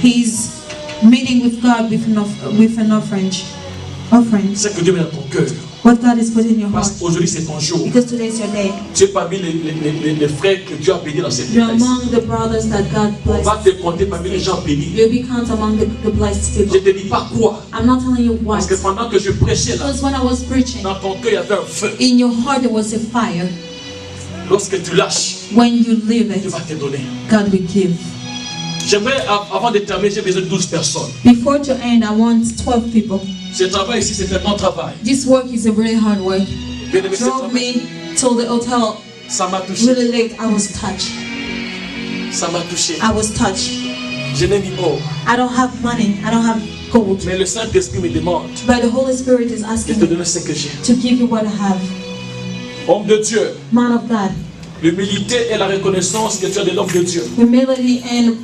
his meeting with God with an offering. C'est que Dieu met dans ton cœur. What God has put in your Parce heart. qu'aujourd'hui c'est ton jour. Because today is your day. Tu es parmi les frères que Dieu a bénis dans cette You're église. among the brothers that God On blessed. va te compter parmi les gens bénis. You'll be counted among the blessed Je people. ne te dis pas quoi. I'm not telling you what. Parce que pendant que je prêchais là, Because when I was preaching, dans ton cœur il y avait un feu. in your heart there was a fire. Lorsque tu lâches, When you leave Dieu it, va te donner. God will give. J'aimerais, avant de terminer, j'ai besoin de 12 personnes. Before to end, I want 12 people. Ce travail ici, c'est un grand travail. This work is a really hard work. Bien aimé, ce Drove travail, me to the hotel ça m'a touché. really late. I was touched. Ça m'a touché. I was touched. Je n'ai ni or. I don't have money. I don't have gold. Mais le Saint-Esprit me demande But the Holy Spirit is de asking te me donner ce que j'ai. to give you what I have. Homme de Dieu, Man of God, l'humilité et la reconnaissance que tu as de l'homme de Dieu humility and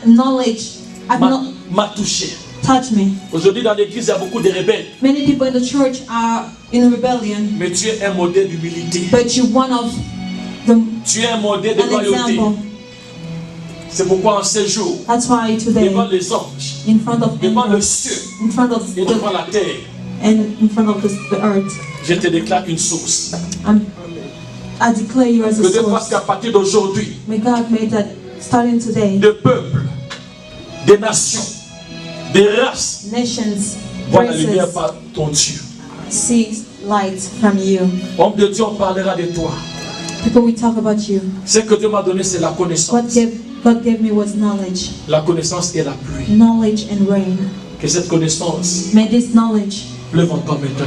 knowledge m'a touché. touch me. Aujourd'hui, dans l'église, il y a beaucoup de rebelles. Many people in the church are in rebellion, Mais tu es un modèle d'humilité. but you're one of the Tu es un modèle de an loyauté. example. C'est pourquoi en ces jours, That's why today, devant les anges, in front of devant le angels, ciel in front of et devant la the, terre, and in front of the earth, je te déclare une source. I declare you as Que a Dieu fasse source. qu'à partir d'aujourd'hui, May God make that starting today. des peuples, des nations, des races Nations, voient la lumière races, par ton Dieu. see light from you. Homme de Dieu, on parlera de toi. People will talk about you. Ce que Dieu m'a donné, c'est la connaissance. God gave me was knowledge. La connaissance et la pluie. Knowledge and rain. Que cette connaissance May this knowledge pleuve encore maintenant.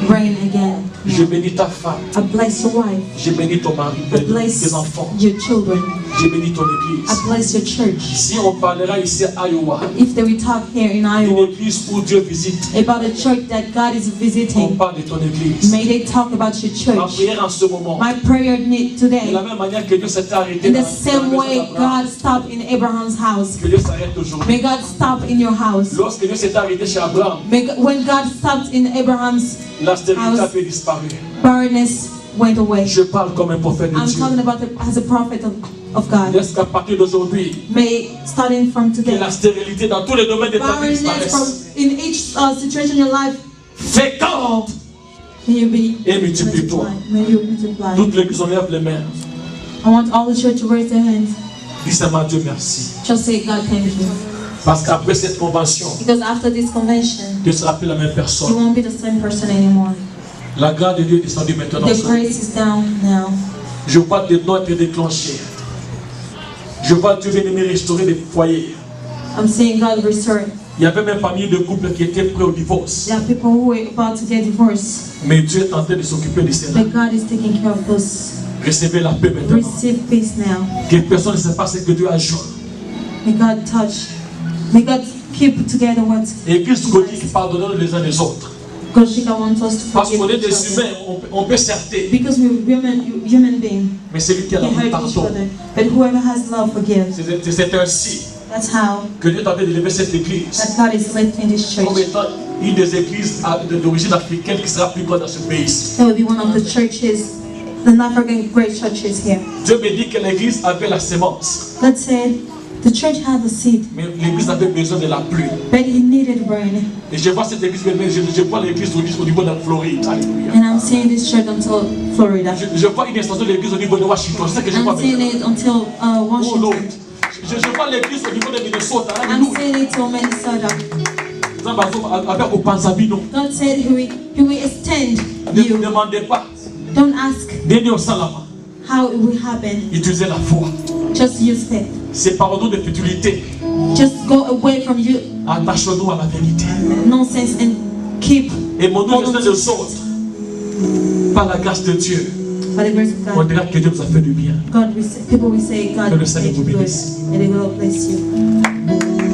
rain again. Je bénis ta femme. I bless your wife. Je bénis ton mari, I bless tes enfants. your children. Je bénis ton église. I bless your church. Si on parlera ici à Iowa, If they will talk here in une Iowa église où Dieu visite, about a church that God is on visiting, parle de ton église. may they talk about your Ma church. prière en ce moment, My prayer need de today, la même manière que Dieu s'est arrêté in dans the same la way maison d'Abraham, God stopped in Abraham's house, que Dieu s'arrête aujourd'hui. may God stop in your house. Lorsque Dieu s'est arrêté chez Abraham, When God stopped in Abraham's la stérilité a house, pu disparaître. barrenness went away. Je parle comme un prophète de I'm Dieu. talking about as a prophet of God. Laisse qu'à partir d'aujourd'hui, May, starting from que today, la stérilité dans tous les domaines de ta vie barrenness disparaisse. from in each situation in your life, Féconde may you be et multiplie-toi. multiplied. May you multiply. Toute l'église, on lève les mains. I want all the church to raise their hands. Dis seulement à Dieu merci. Just say, God, thank you. Parce qu'après cette convention, Because after this convention, tu ne seras plus la même you personne. won't be the same person anymore. La grâce de Dieu est descendue maintenant. The grace is down now. Je vois tes noms être déclenchés. Je vois Dieu bien-aimé restaurer des foyers. I'm seeing God restore. Il y avait même parmi de couples qui étaient prêts au divorce. There are people who are about to get divorced, Mais Dieu est en train de s'occuper de cela. but God is taking care of those. Recevez la paix maintenant. Receive peace now. Que personne ne sait pas ce que Dieu a joué. May God touch. May God keep together what Et Christ nous dit qu'il pardonne les uns les autres. Goshika wants us to Parce qu'on est forgive each des other. humains, on peut certer. Because we're human beings. Mais celui qui a We la vie hurt each pardonne. other. But whoever has love forgives. C'est ainsi That's how que Dieu est en train d'élever cette église that God is lifting this comme church. étant une des églises d'origine africaine qui sera plus grande dans ce pays. That will be one of the churches, the African great churches here. Dieu me dit que l'église avait la sémence, God said the church had the seed, mais l'église avait besoin de la pluie. but he needed rain. Et je vois cette église, je vois l'église au niveau de la Floride. Alléluia. And I'm seeing this church until Florida. Je vois une extension de l'église au niveau de Washington. C'est ce que je vois I'm seeing maintenant. it until Oh Lord. Washington. Je vois l'église au niveau de Minnesota. I'm Alléluia. seeing it till Minnesota. Avec au Panzabino. God said he will extend Ne vous you. demandez pas. Don't ask Donnez au salama. how it will happen. Utilisez la foi. Just use faith. C'est pardon de futilité. Just go away from you Attachons-nous à la vérité. nonsense and keep Et mon Dieu, holding je to sais de it. sorte, par la grâce de Dieu, By the grace of on God, dira que Dieu nous a fait du bien. people will say God Que le will Seigneur make you vous good, bénisse. and He will bless you.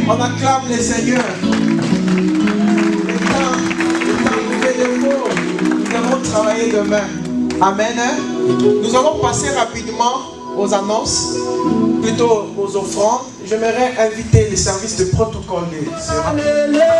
On acclame le Seigneur. Le temps nous fait défaut. Nous allons travailler demain. Amen. Nous allons passer rapidement aux annonces, plutôt aux offrandes. J'aimerais inviter les services de protocole. Hallelujah.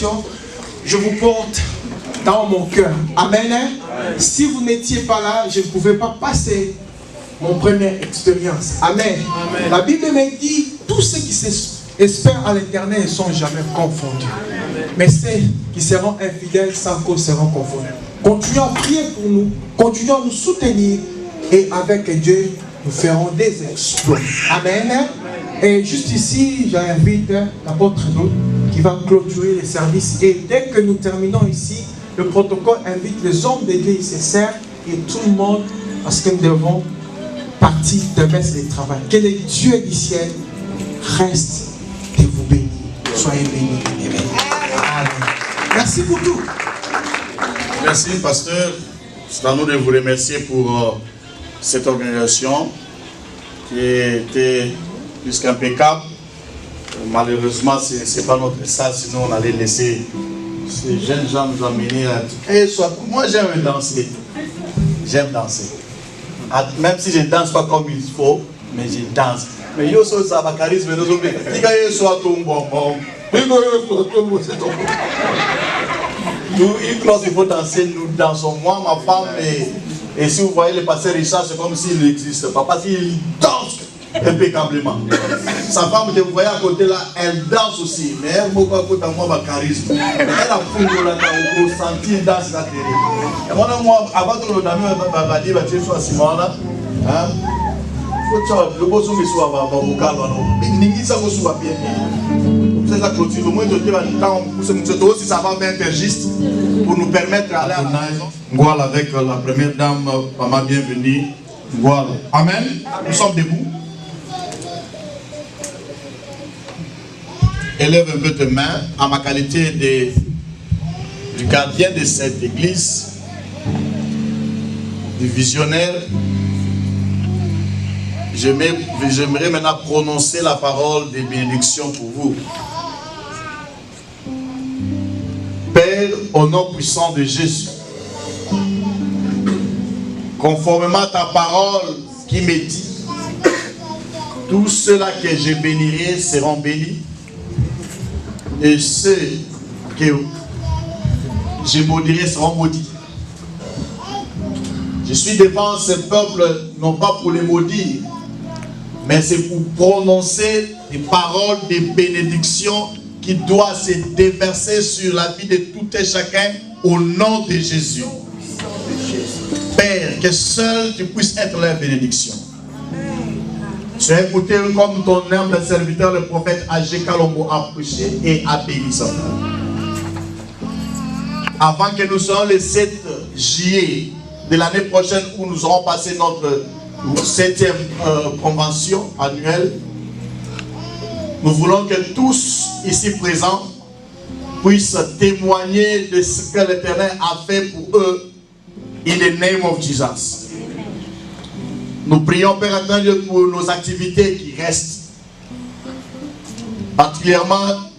congrégation, je vous porte dans mon cœur. Amen. Si vous n'étiez pas là, je ne pouvais pas passer mon première expérience. Amen. Amen. La Bible me dit, tous ceux qui espèrent à l'Éternel ne sont jamais confondus. Amen. Mais ceux qui seront infidèles sans cause seront confondus. Continuons à prier pour nous, continuons à nous soutenir et avec Dieu, nous ferons des exploits. Amen. Amen. Et juste ici, j'invite l'apôtre Lou qui va clôturer les services. Et dès que nous terminons ici, le protocole invite les hommes d'église et sœurs et tout le monde parce que nous devons partir demain c'est le travail. Que le Dieu du ciel reste et vous bénisse. Soyez bénis. Amen. Merci pour tout. Merci, pasteur. C'est à nous de vous remercier pour cette organisation qui était plus qu'impeccable. Malheureusement, ce n'est pas notre salle, sinon on allait laisser ces jeunes gens nous amener à... Et soit, moi j'aime danser. J'aime danser. Même si je ne danse pas comme il faut, mais je danse. Mais yo so ça va charisme, nous sommes. Il soit ton bonbon. Nous, lorsqu'il faut danser, nous dansons. Moi, ma femme, et si vous voyez le pasteur Richard, c'est comme s'il n'existe pas. Parce qu'il danse impeccablement. Sa femme que vous voyez à côté là, elle danse aussi. Mais elle, beaucoup à côté de moi, ma charisme. Elle a fou de la senti danse la terrible. Et moi, avant que nos amis m'ont dit, tu es sur Simon là. Faut que le beau soumis soit vocal. N'importe ça, vous soyez bien. C'est la clôture. Au moins, de temps, si ça va faire juste pour nous permettre d'aller à la maison. Voilà, avec la première dame, maman, bienvenue. Voilà. Amen. Nous sommes debout. Élève un peu tes mains à ma qualité du gardien de cette église, du visionnaire. J'aimerais maintenant prononcer la parole des bénédictions pour vous. Père, au nom puissant de Jésus, conformément à ta parole qui me dit, tous ceux-là que je bénirai seront bénis, et ceux que je maudirai seront maudits. Je suis devant ce peuple, non pas pour les maudire, mais c'est pour prononcer des paroles de bénédiction qui doivent se déverser sur la vie de tout et chacun au nom de Jésus. Père, que seul tu puisses être leur bénédiction. Tu as écouté comme ton humble serviteur, le prophète Agé Kalombo, a prêché et a béni son peuple. Avant que nous soyons le 7 juillet de l'année prochaine où nous aurons passé notre 7e convention annuelle, nous voulons que tous ici présents puissent témoigner de ce que l'Éternel a fait pour eux in the name of Jesus. Nous prions, Père éternel, pour nos activités qui restent. Particulièrement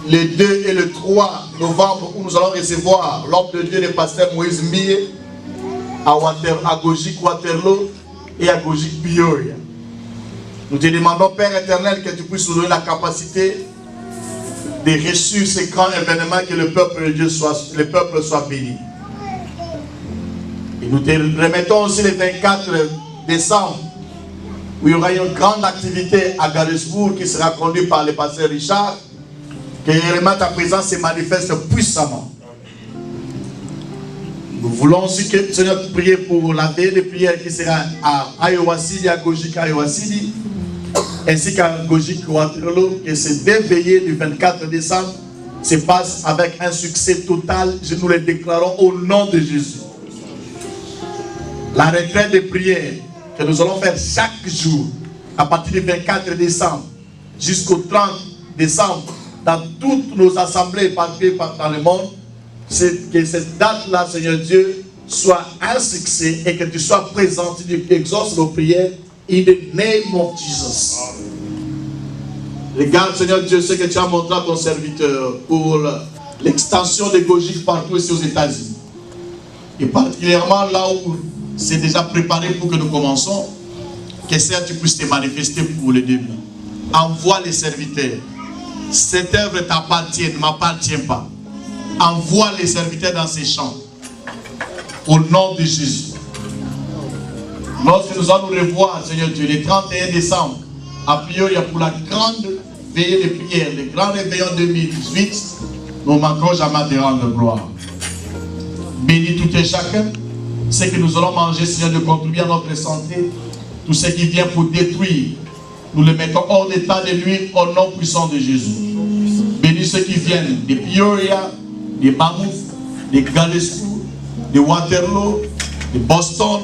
le 2 et le 3 novembre où nous allons recevoir l'homme de Dieu, le pasteur Moïse Mie à Gojik Waterloo et à Gojik Peoria. Nous te demandons, Père éternel, que tu puisses nous donner la capacité de réussir ces grands événements, que le peuple de Dieu soit béni. Et nous te remettons aussi le 24 décembre, où il y aura une grande activité à Galesbourg qui sera conduite par le pasteur Richard, que réellement ta présence se manifeste puissamment. Nous voulons aussi que Seigneur prier pour la veille de prière qui sera à Ayowasili, à Gojik Ayowasili, ainsi qu'à Gojik Waterloo, que ces deux veillées du 24 décembre se passent avec un succès total. Nous les déclarons au nom de Jésus. La retraite de prière que nous allons faire chaque jour, à partir du 24 décembre jusqu'au 30 décembre, dans toutes nos assemblées partout dans le monde, c'est que cette date-là, Seigneur Dieu, soit un succès et que tu sois présent, tu exauces nos prières in the name of Jesus. Regarde, Seigneur Dieu, ce que tu as montré à ton serviteur pour l'extension de Gojik partout ici aux États-Unis. Et particulièrement là où c'est déjà préparé pour que nous commençons, que Seigneur, tu puisses te manifester pour le début. Envoie les serviteurs cette œuvre t'appartient, ne m'appartient pas. Envoie les serviteurs dans ces champs. Au nom de Jésus. Lorsque nous allons nous revoir, Seigneur Dieu, le 31 décembre, a priori pour la grande veillée de prière, le grand réveillon 2018, nous ne manquerons jamais de rendre gloire. Bénis tout et chacun. Ce que nous allons manger, Seigneur, de contribuer à notre santé. Tout ce qui vient pour détruire, nous le mettons hors d'état de nuire au nom puissant de Jésus. Bénis ceux qui viennent de Peoria, de Mammoth, de Galescu, de Waterloo, de Boston,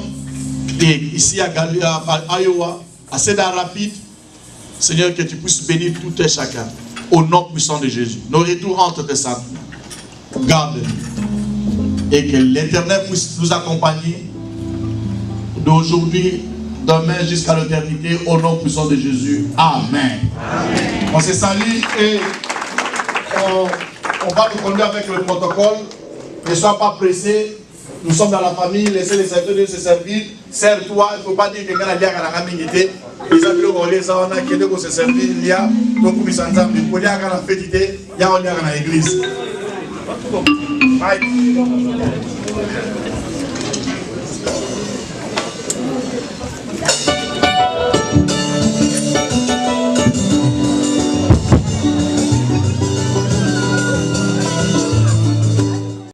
et ici à Iowa, à Cedar Rapids. Seigneur, que tu puisses bénir tout et chacun au nom puissant de Jésus. Nos retours entre tes saints. Garde-nous. Et que l'Éternel puisse nous accompagner d'aujourd'hui, demain jusqu'à l'éternité, au nom puissant de Jésus. Amen. Amen. On se salue et on va nous conduire avec le protocole. Ne sois pas pressé. Nous sommes dans la famille, laissez les serviteurs de se servir. Sers-toi, il ne faut pas dire que quelqu'un a dit à la famille. Les amis, les gens qui ont se servir, il y a donc ils sont ensemble. Il y a la fête, il y a l'église.